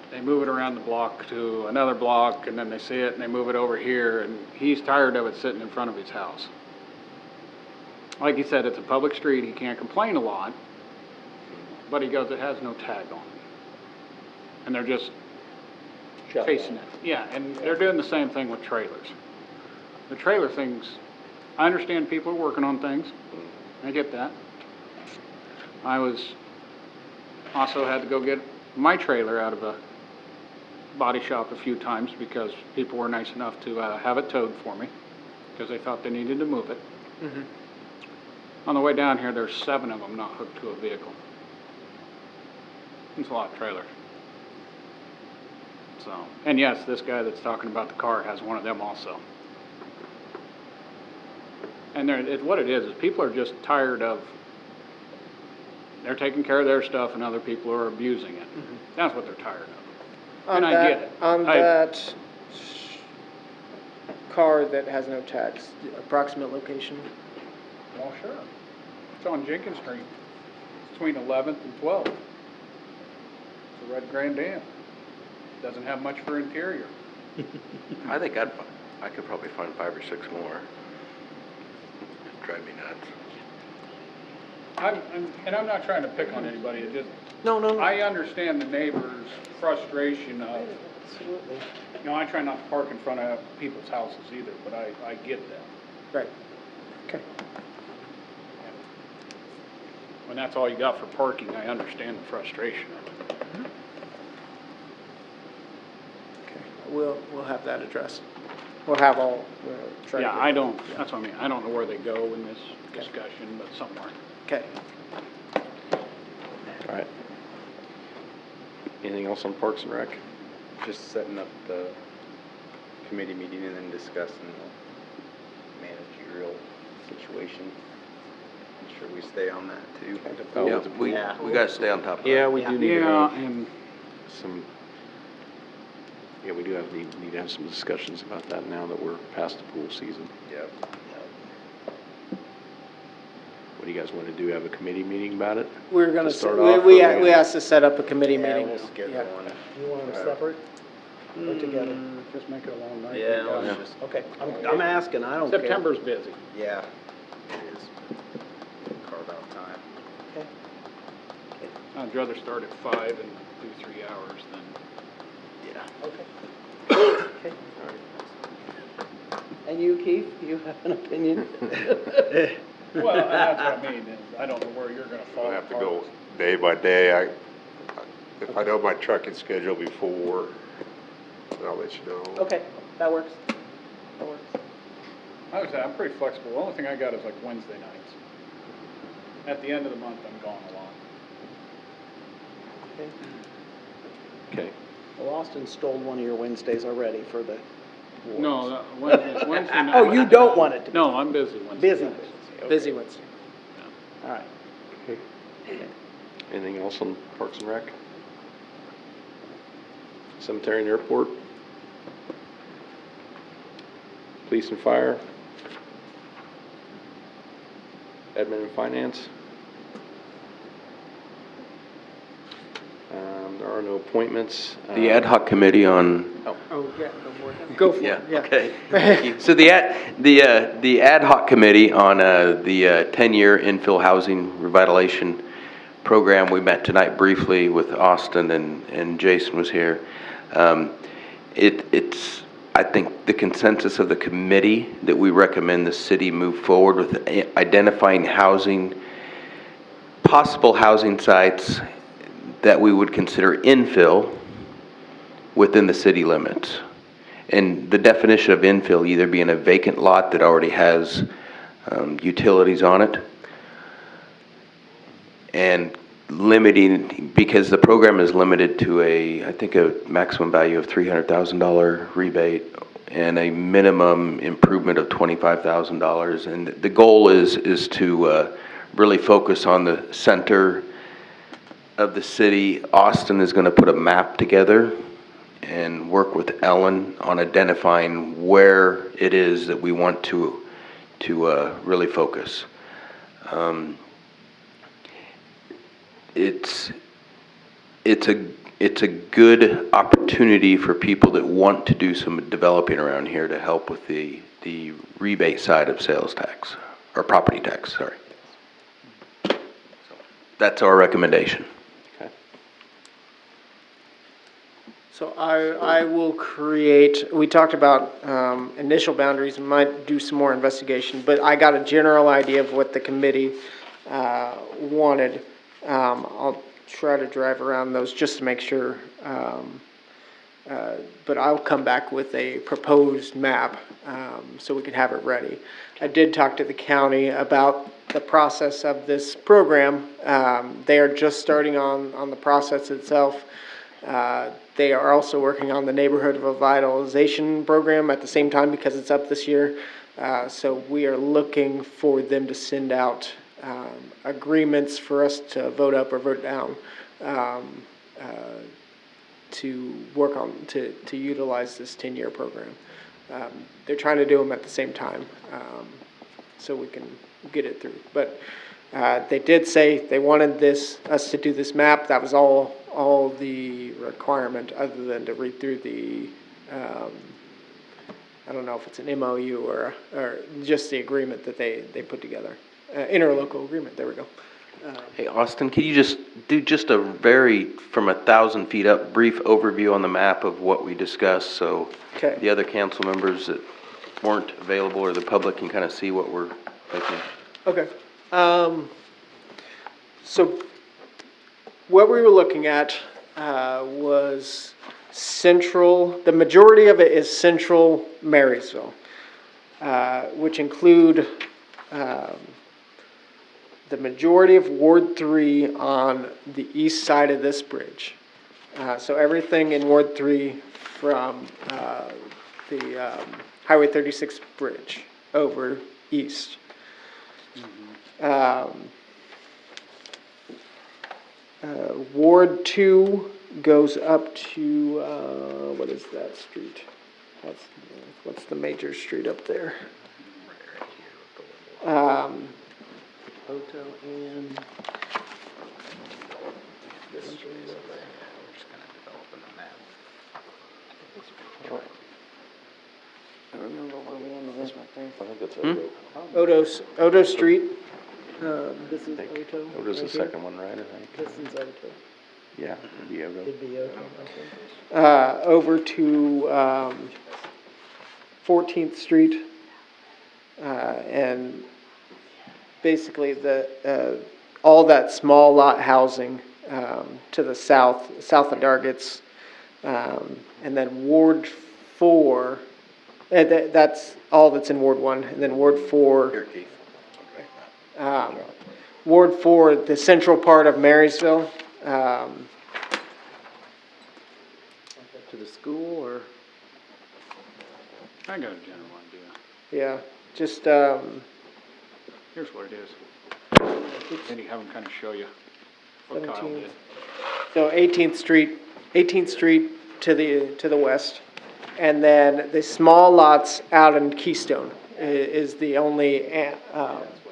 they move it around the block to another block, and then they see it and they move it over here, and he's tired of it sitting in front of his house. Like he said, it's a public street, he can't complain a lot, but he goes, it has no tag on it. And they're just chasing it. Yeah, and they're doing the same thing with trailers. The trailer things, I understand people are working on things. I get that. I also had to go get my trailer out of a body shop a few times because people were nice enough to have it towed for me because they thought they needed to move it. On the way down here, there's 7 of them not hooked to a vehicle. It's a lot of trailers. So, and yes, this guy that's talking about the car has one of them also. And what it is people are just tired of, they're taking care of their stuff and other people are abusing it. That's what they're tired of. And I get it. On that car that has no tags, approximate location? Well, sure. It's on Jenkins Street, between 11th and 12th. It's a red Grand Am. Doesn't have much for interior. I think I could probably find 5 or 6 more. Drive me nuts. I'm not trying to pick on anybody, it just, No. I understand the neighbors' frustration of, Absolutely. I try not to park in front of people's houses either, but I get that. Right. Okay. When that's all you got for parking, I understand the frustration of it. Okay. We'll have that addressed. We'll have all, try to Yeah, get that's what I mean, I don't know where they go in this discussion, but somewhere. Okay. All right. Anything else on Parks and Rec? Just setting up the committee meeting and then discussing the managerial situation. Make sure we stay on that too. Yeah, we gotta stay on top of that. Yeah, we do need to. Yeah, and we do need to have some discussions about that now that we're past the pool season. Yep. What do you guys want to do? Have a committee meeting about it? We're gonna, To start we off, asked to set up a committee Yeah, meeting. we'll schedule Yeah. one. You want them separate or together? just make it a long night. Yeah, let's just, Okay, I'm asking, I don't care. September's busy. yeah, it is. Carve out time. Okay. I'd rather start at 5 and do 3 hours than. Yeah. Okay. Okay. And you, Keith, you have an opinion? Well, that's what I mean, is I don't know where you're gonna fall I'll have to apart. go day by day. If I know my trucking schedule before, then I'll let you know. Okay, that works. That works. I would say I'm pretty flexible. The only thing I got is like Wednesday nights. At the end of the month, I'm gone a lot. Okay. Okay. Well, Austin stole one of your Wednesdays already for the awards. No, Wednesday night. Oh, you don't want it to be? No, I'm busy Wednesday. Busy. nights. Okay. Busy Wednesday. All right. Anything else on Parks and Rec? Cemetery and Airport? Police and Fire? Admin and Finance? There are no appointments. The ad hoc committee on, Oh, yeah, go for it. Go for it, yeah. okay. Thank you. So the ad hoc committee on the 10-year infill housing revitalization program, we met tonight briefly with Austin and Jason was here. It's, I think, the consensus of the committee that we recommend the city move forward with identifying possible housing sites that we would consider infill within the city limits. And the definition of infill either being a vacant lot that already has utilities on it, and limiting, because the program is limited to I think a maximum value of $300,000 rebate and a minimum improvement of $25,000. And the goal is to really focus on the center of the city. Austin is going to put a map together and work with Ellen on identifying where it is that we want to really focus. It's a good opportunity for people that want to do some developing around here to help with the rebate side of sales tax, or property tax, sorry. So that's our recommendation. So I will create, we talked about initial boundaries, might do some more investigation, but I got a general idea of what the committee wanted. I'll try to drive around those just to make sure, but I'll come back with a proposed map so we can have it ready. I did talk to the county about the process of this program. They are just starting on the process itself. They are also working on the neighborhood revitalization program at the same time because it's up this year. So we are looking for them to send out agreements for us to vote up or vote down to work on, to utilize this 10-year program. They're trying to do them at the same time so we can get it through. But they did say they wanted us to do this map. That was all the requirement, other than to read through the, I don't know if it's an MOU or just the agreement that they put together. Interlocal agreement, there we go. Hey, Austin, could you just do just a very, from 1,000 feet up, brief overview on the map of what we discussed, so Okay. the other council members that weren't available or the public can kind of see what we're thinking? Okay. So what we were looking at was central, the majority of it is central Marysville, which include the majority of Ward 3 on the east side of this bridge. So everything in Ward 3 from the Highway 36 bridge over east. Ward 2 goes up to, what is that street? What's the major street up there? Oto and. I remember where we ended this right there. I think that's Oto Street. This is Oto. Oto's the right here. second one, right, I think? This is Oto. Yeah, it'd be Oto. It'd be Oto, okay. Over to 14th Street. And basically all that small lot housing to the south of Delegates. And then Ward 4, that's all that's in Ward 1. And then Ward 4. Ward 4, the central part of Marysville. To the school or? I got a general idea. Yeah, just, Here's what it is. Then you have them kind of show you what Kyle 17th. did. So 18th Street to the west. And then the small lots out in Keystone is the only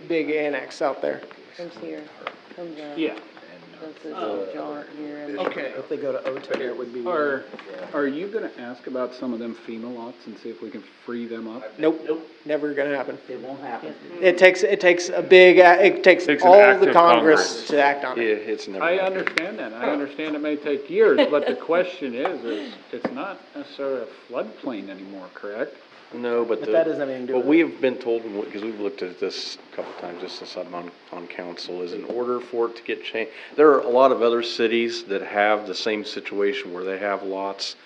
big annex out there. Comes here, comes up. Yeah. Goes to John here. and- Okay. If they go to Oto, it would be. Are you gonna ask about some of them FEMA lots and see if we can free them up? Nope, never gonna happen. It won't happen. It takes a big, it takes Takes an all act the of Congress Congress. to act on Yeah, it. it's never. I understand that. I understand it may take years, but the question is it's not necessarily a floodplain anymore, correct? No, but But that doesn't have anything to do what with we have been told, because we've looked at this a couple times, just since I'm on council, is in order for it to get changed, there are a lot of other cities that have the same situation where they have lots,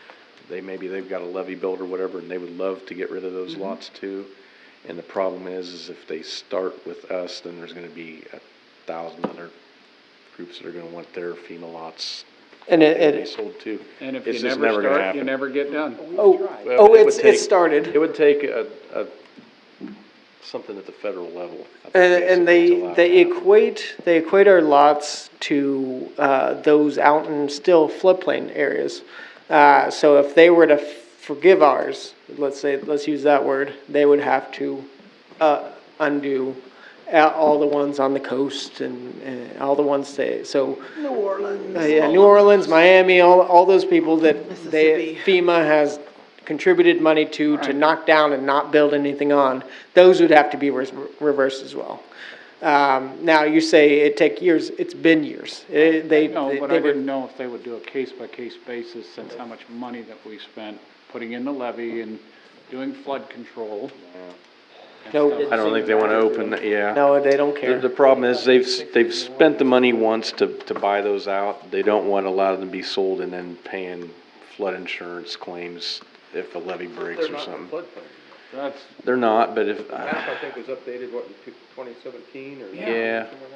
they've got a levee built or whatever, and they would love to get rid of those lots too. And the problem is if they start with us, then there's gonna be 1,000 other groups that are gonna want their FEMA lots And they sold too. And if It's you just never never gonna start, you happen. never get done. Well, it would It's take- started. It would take something at the federal level. I think, And basically, to allow that. they equate our lots to those out in still floodplain areas. So if they were to forgive ours, let's use that word, they would have to undo all the ones on the coast and all the ones so. New Orleans. Yeah, New Orleans, Miami, all those people that Mississippi. FEMA has contributed money to knock down and not build anything on, those would have to be reversed as well. Now, you say it take years, it's been years. No, but I didn't know if they would do a case-by-case basis, since how much money that we spent putting in the levee and doing flood control. and No. stuff. I don't think they want to open, yeah. No, they don't care. The problem is they've spent the money once to buy those out. They don't want to allow them to be sold and then paying flood insurance claims if a levee breaks or something. That's, They're not, but if, Map, I think, was updated, what, in 2017 or? yeah, something like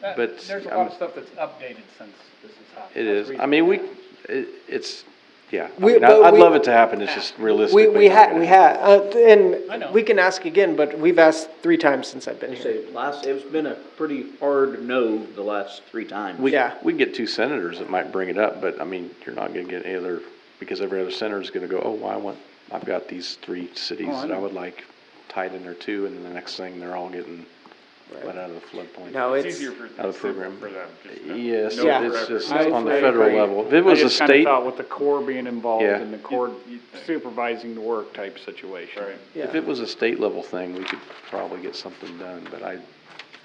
that? but there's a lot of stuff that's updated since this has happened. it That's is. I mean, it's, yeah. I We- mean, but I'd we- love it to happen. It's just realistically. We not gonna happen. I know. and we can ask again, but we've asked 3 times since I've been here. It's been a pretty hard no the last 3 times. We Yeah. get 2 senators that might bring it up, but I mean, you're not gonna get any other, because every other senator is gonna go, oh, well, I've got these 3 cities Oh, I that I know. would like tied in there too, and then the next thing, they're all getting let out of the floodplain. No, It's it's, easier for, Out of the program. for them, just to Yes, know Yeah. it's forever. just I on the agree. federal level. If it was I a just kinda state, thought with the Corps being involved Yeah. and the Corps supervising the work type situation. Right. if it was a state level thing, we could probably get something done, but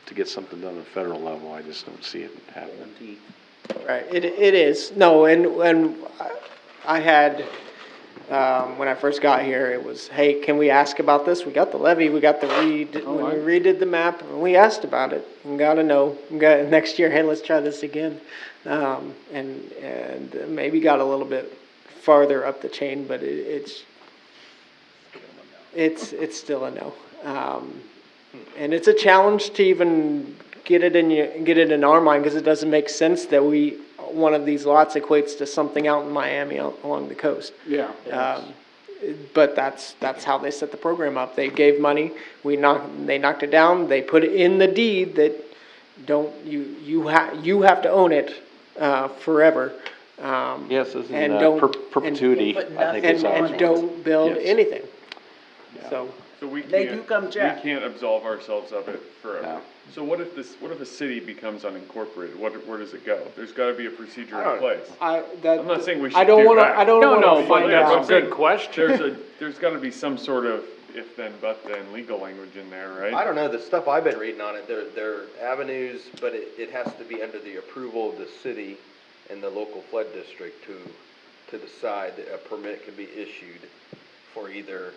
to get something done at the federal level, I just don't see it happening. right, it is. No, and I had, when I first got here, it was, hey, can we ask about this? We got the levy, we got the when we redid the map, and we asked about it, and got a no. Next year, hey, let's try this again. And maybe got a little bit farther up the chain, but it's still a no. And it's a challenge to even get it in our mind, because it doesn't make sense that one of these lots equates to something out in Miami out along the coast. Yeah. But that's how they set the program up. They gave money, they knocked it down, they put it in the deed that you have to own it forever. Yes, this is And don't- perpetuity, I think is And awesome. don't build Yes. anything. So, So we They can't, do come check. we can't absolve ourselves of it forever. No. So what if a city becomes unincorporated? Where does it go? There's gotta be a procedure I in don't know. place. I'm not saying we should I don't do wanna, that. I don't wanna No, find that's out. a good question. There's gotta be some sort of if then, but then legal language in there, right? I don't know, the stuff I've been reading on it, there are avenues, but it has to be under the approval of the city and the local flood district to decide that a permit can be issued for either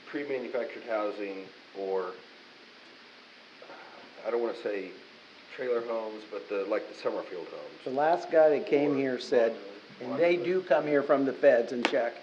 pre-manufactured housing or, I don't wanna say trailer homes, but like the Summerfield homes. The last guy that came here said, and they do come here from the feds and check,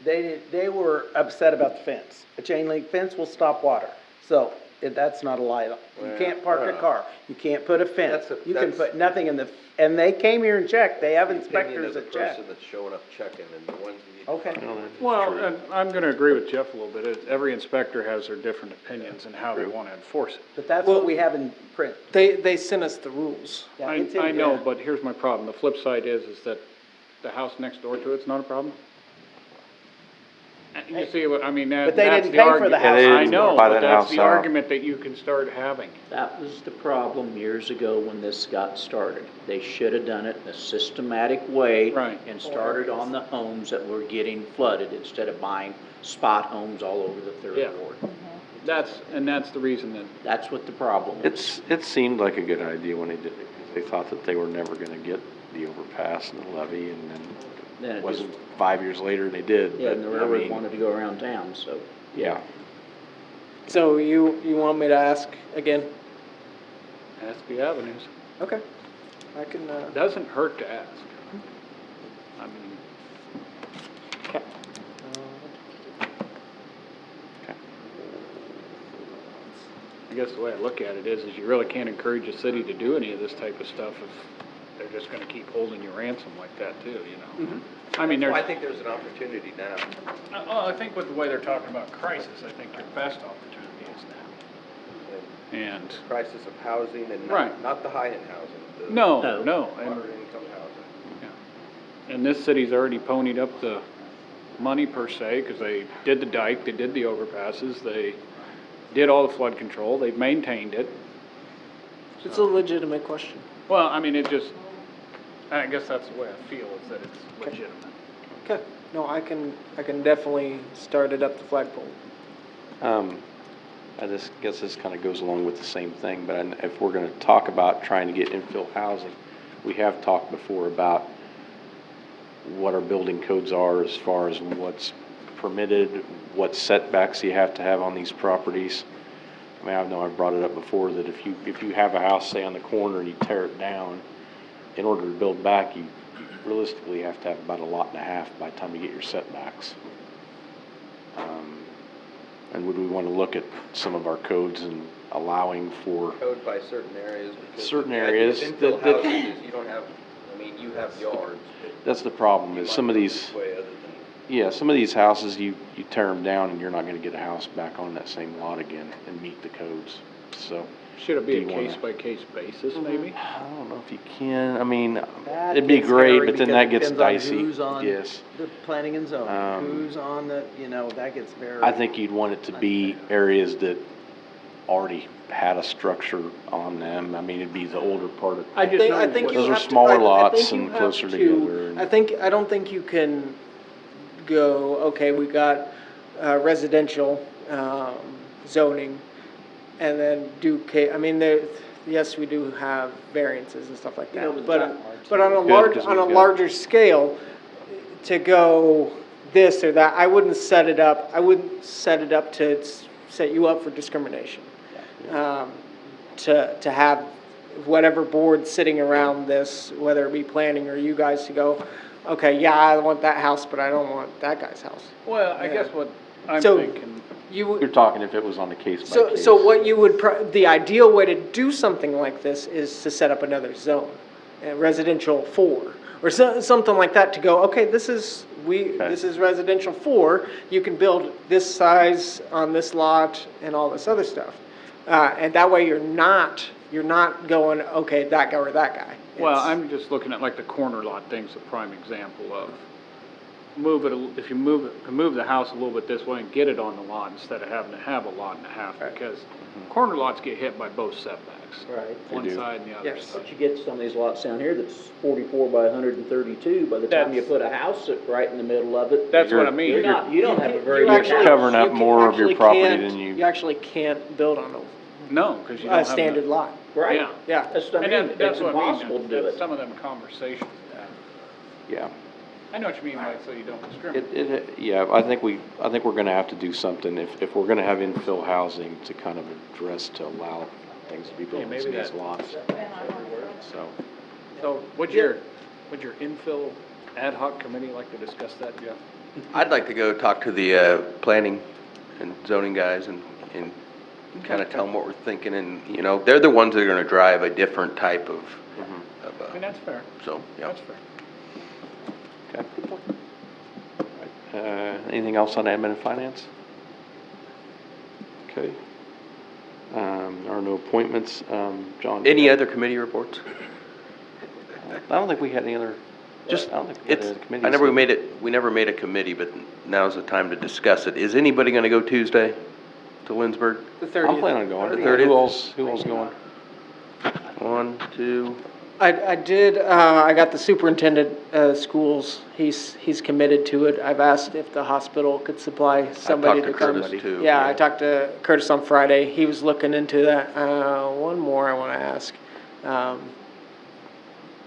they were upset about the fence. A chain link fence will stop water. So, that's not a lie. You can't park a car. You can't put a fence. You can put nothing in and they came here and checked. They have inspectors that The check. person that's showing up checking and the ones that you. Okay. Well, and I'm gonna agree with Jeff a little bit. Every inspector has their different opinions and how they wanna enforce it. But that's what we have in print. They sent us the rules. Yeah, it's in I know, here. but here's my problem. The flip side is that the house next door to it's not a problem. You see what, I mean, But they that's didn't the pay for argument. the house. Yeah, they I didn't know, buy but that that's house the out. argument that you can start having. That was the problem years ago when this got started. They should have done it in a systematic way. Right. And started on the homes that were getting flooded instead of buying spot homes all over the Yeah. third ward. That's the reason that, That's what the problem is. It seemed like a good idea when they did it, because they thought that they were never gonna get the overpass and the levee, and Then then it it wasn't 5 years later they did. Yeah, but, and the I railroad mean, wanted to go around town, so. Yeah. So you want me to ask again? has to be avenues. Okay. I can, Doesn't hurt to ask. I mean, okay. I guess the way I look at it is you really can't encourage a city to do any of this type of stuff if they're just gonna keep holding you ransom like that too, you know? I mean, Well, I there's, think there's an opportunity now. I think with the way they're talking about crisis, I think your best opportunity is now. And, Crisis of housing and Right. not the high-end housing. the no, No. no, Moderate and, income housing. and this city's already ponied up the money per se, cause they did the dike, they did the overpasses, they did all the flood control, they've maintained it. It's a legitimate question. Well, I mean, I guess that's the way I feel, is that it's legitimate. Okay. No, I can definitely start it up the flagpole. I just guess this kind of goes along with the same thing, but if we're going to talk about trying to get infill housing, we have talked before about what our building codes are as far as what's permitted, what setbacks you have to have on these properties. I mean, I know I've brought it up before that if you have a house, say, on the corner and you tear it down, in order to build back, you realistically have to have about a lot and a half by the time you get your setbacks. And would we want to look at some of our codes and allowing for Code by certain areas. Because certain the idea of areas infill that housing is you don't have, I mean, you have yards. but that's the problem, you is might some of go these, this way other than- yeah, some of these houses, you tear them down and you're not going to get a house back on that same lot again and meet the codes, so. Should it be Do a you wanna- case-by-case basis, maybe? I don't know if you can, I mean, That it'd be gets great, hairy but then because that it gets depends on dicey. Who's on Yes. the planning and zoning, Um, who's on the, that gets very. I think you'd want it to be areas that already had a structure on them. I mean, it'd be the older part of. I just know think you those are have to- smaller I think lots you and have closer to- together. and- I don't think you can go, okay, we got residential zoning, and then I mean, yes, we do have variances and stuff like that, but on a Good, 'cause on a we've got- larger scale, to go this or that, I wouldn't set it up to set you up for discrimination. To have whatever board sitting around this, whether it be planning or you guys, to go, okay, yeah, I want that house, but I don't want that guy's house. Well, I guess what I'm So, thinking, You're talking if it was on a case by So, case. so what you would, the ideal way to do something like this is to set up another zone, residential 4, or something like that, to go, okay, this is residential 4, you can build this size on this lot and all this other stuff. And that way you're not going, okay, that guy or that guy. well, It's- I'm just looking at like the corner lot thing's a prime example of if you move the house a little bit this way and get it on the lot instead of having to have a lot and a half, because corner lots get hit by both setbacks. Right. One side and the other Yes. side. But you get some of these lots down here that's 44 by 132, by the time you That's- put a house right in the middle of it. That's what I mean. You don't have a very You big actually- house. Covering up you more of your actually property can't- than you- You actually can't build on No, because you don't a have. standard lot. Right. Yeah. Yeah. That's what I And mean. then, that's It's what I impossible mean, to do that's it. some of them conversations. Yeah. I know what you mean, like, so you don't discriminate. Yeah, I think we're gonna have to do something if we're gonna have infill housing to kind of address, to allow things to be built in maybe these that- lots. So, So would your infill ad hoc committee like to discuss that, Jeff? I'd like to go talk to the planning and zoning guys and kind of tell them what we're thinking, and, they're the ones that are gonna drive a different type of, I mean, that's fair. so, yeah. That's fair. okay. Anything else on admin and finance? Okay. There are no appointments. John? Any other committee reports? I don't think we had any other. Just, I don't think we had it's, any committees. we never made a committee, but now's the time to discuss it. Is anybody gonna go Tuesday to Lindsburg? The I'm 30th. planning on going. The 30th? Who else going? 1, 2, I did, I got the superintendent of schools, he's committed to it. I've asked if the hospital could supply somebody to talked come. to Curtis, too. Yeah, I talked to Curtis on Friday, he was looking into that. One more I wanna ask. And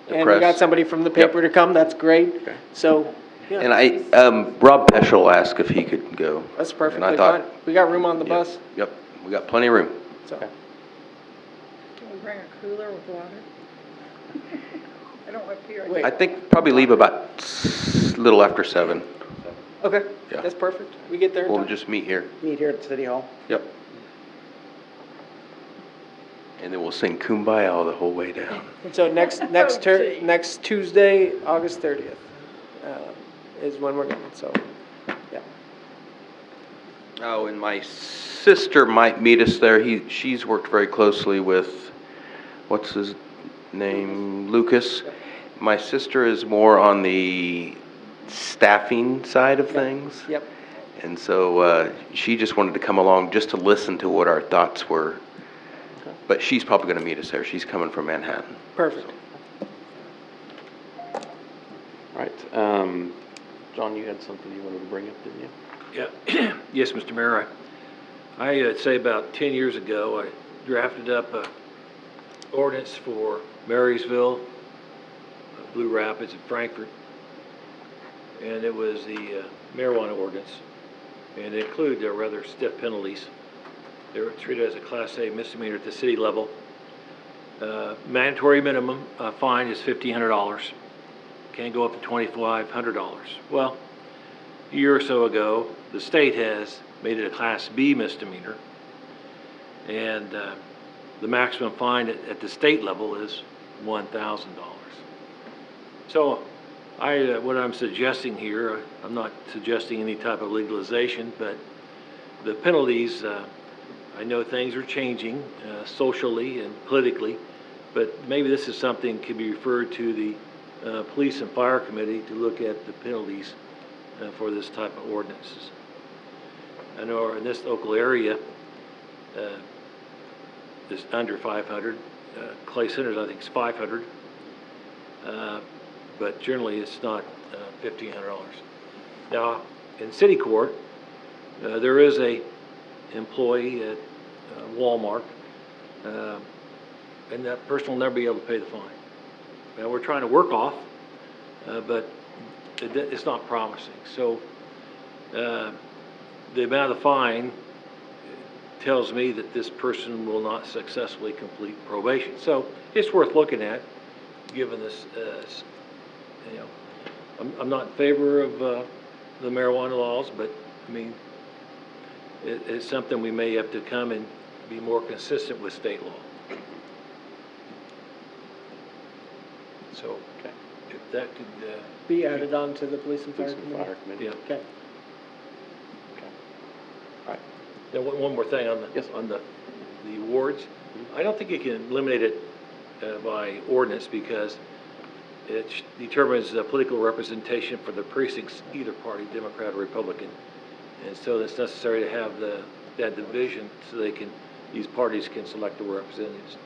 we got press. somebody from the paper to come, that's great. So, yeah. and Rob Peschel asked if he could go. That's And perfectly I thought, fine. We got room on the bus, Yep, we got plenty of room. so. Can we bring a cooler with water? I don't want beer. Wait. I think probably leave about a little after 7. Okay, Yeah. that's perfect. We get there in We'll time. just meet here. Meet here at City Hall. Yep. And then we'll sing Kumbaya the whole way down. So next Tuesday, August 30th, is when we're going, so, yeah. Oh, and my sister might meet us there. She's worked very closely with, what's his name, Lucas. My sister is more on the staffing side of things. Yep. And so she just wanted to come along just to listen to what our thoughts were. But she's probably going to meet us there. She's coming from Manhattan. Perfect. All right. John, you had something you wanted to bring up, didn't you? Yeah, yes, Mr. Mayor, I'd say about 10 years ago, I drafted up a ordinance for Marysville, Blue Rapids, and Frankfurt. And it was the marijuana ordinance. And it included rather stiff penalties. They were treated as a Class A misdemeanor at the city level. Mandatory minimum fine is $1,500. Can go up to $2,500. Well, a year or so ago, the state has made it a Class B misdemeanor. And the maximum fine at the state level is $1,000. So what I'm suggesting here, I'm not suggesting any type of legalization, but the penalties, I know things are changing socially and politically, but maybe this is something can be referred to the Police and Fire Committee to look at the penalties for this type of ordinances. I know in this local area, it's under 500. Clay Centers, I think, is 500. But generally it's not $1,500. Now, in city court, there is a employee at Walmart, and that person will never be able to pay the fine. Now, we're trying to work off, but it's not promising. So the amount of the fine tells me that this person will not successfully complete probation. So it's worth looking at, given this, you know, I'm not in favor of the marijuana laws, but I mean, it's something we may have to come and be more consistent with state law. So, if that could Be added on to the Police and Fire Committee? Yeah. Okay. All right. Now, one more thing on the awards. I don't think you can eliminate it by ordinance because it determines the political representation for the precincts, either party, Democrat or Republican. And so it's necessary to have that division so these parties can select their representatives.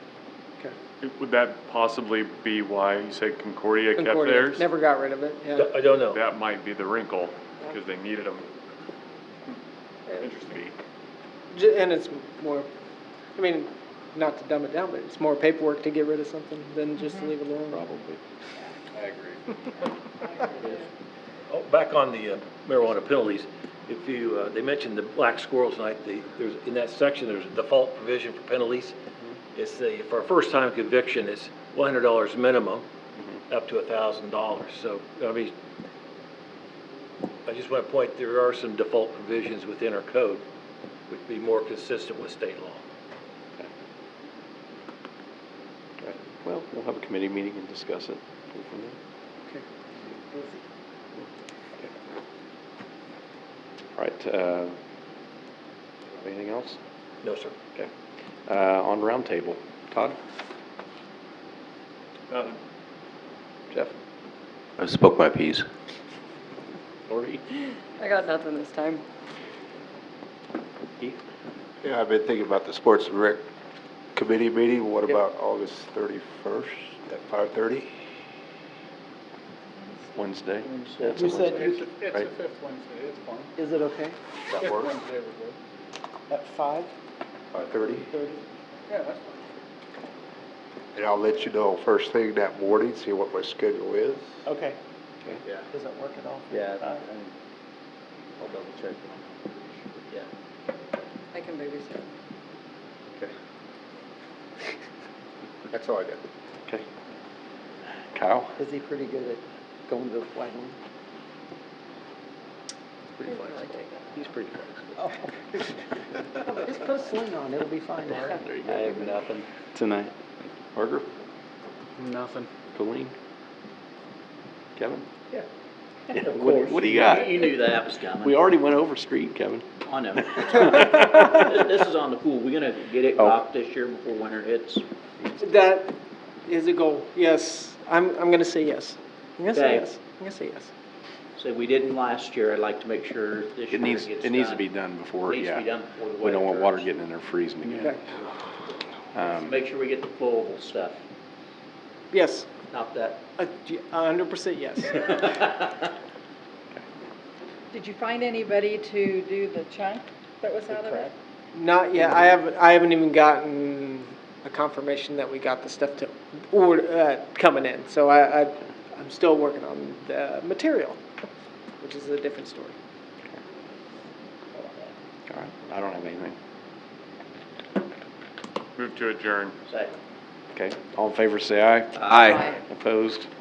Okay. Would that possibly be why you said Concordia kept Concordia, theirs? never got rid of it, yeah. I don't know. That might be the wrinkle, because they needed them. Interesting. And it's more, I mean, not to dumb it down, but it's more paperwork to get rid of something than just to leave it alone. Probably. I agree. Oh, back on the marijuana penalties, if you, they mentioned the black squirrel tonight, there's, in that section, there's a default provision for penalties. It's for a first-time conviction, it's $100 minimum, up to $1,000. So, I mean, I just want to point, there are some default provisions within our code, which would be more consistent with state law. Okay. Well, we'll have a committee meeting and discuss it. Go from there. All right, anything else? No, sir. Okay. On roundtable, Todd? Jeff? I spoke my piece. Lori? I got nothing this time. Keith? Yeah, I've been thinking about the Sports and Rec Committee meeting. What about August 31st at 5:30? Wednesday? You said you, It's Right. the fifth Wednesday, it's fine. is it okay? That Fifth work? Wednesday would work. At 5:30? 5:30? Yeah, that's fine. And I'll let you know first thing that morning, see what my schedule is. Okay. Okay. Yeah. Does that work at all? Yeah, I'll double check. Yeah. I can babysit. Okay. That's all I got. Okay. Kyle? Is he pretty good at going to Widening? Pretty flexible. He's pretty flexible. Oh. Just put a sling on, it'll be fine. There you I go. have nothing tonight. Margaret? Nothing. Colleen? Kevin? Yeah. What do you got? You knew that was coming. We already went over street, Kevin. I know. This is on the pool. We're gonna get it caulked this year before winter hits. That is a goal, yes. I'm gonna say yes. I'm gonna say Okay. yes. I'm gonna say yes. So we didn't last year. I'd like to make sure this year It needs, gets it needs to done. be done before, Needs to be yeah. done before the We don't want water occurs. getting in there freezing again. Okay. Make sure we get the flowable stuff, Yes, not that. 100% yes. Did you find anybody to do the chunk that was out of it? Not yet. I haven't even gotten a confirmation that we got the stuff to order, coming in. So I'm still working on the material, which is a different story. All right, I don't have anything. Move to adjourn. Okay, all in favor, say aye. Aye. Opposed?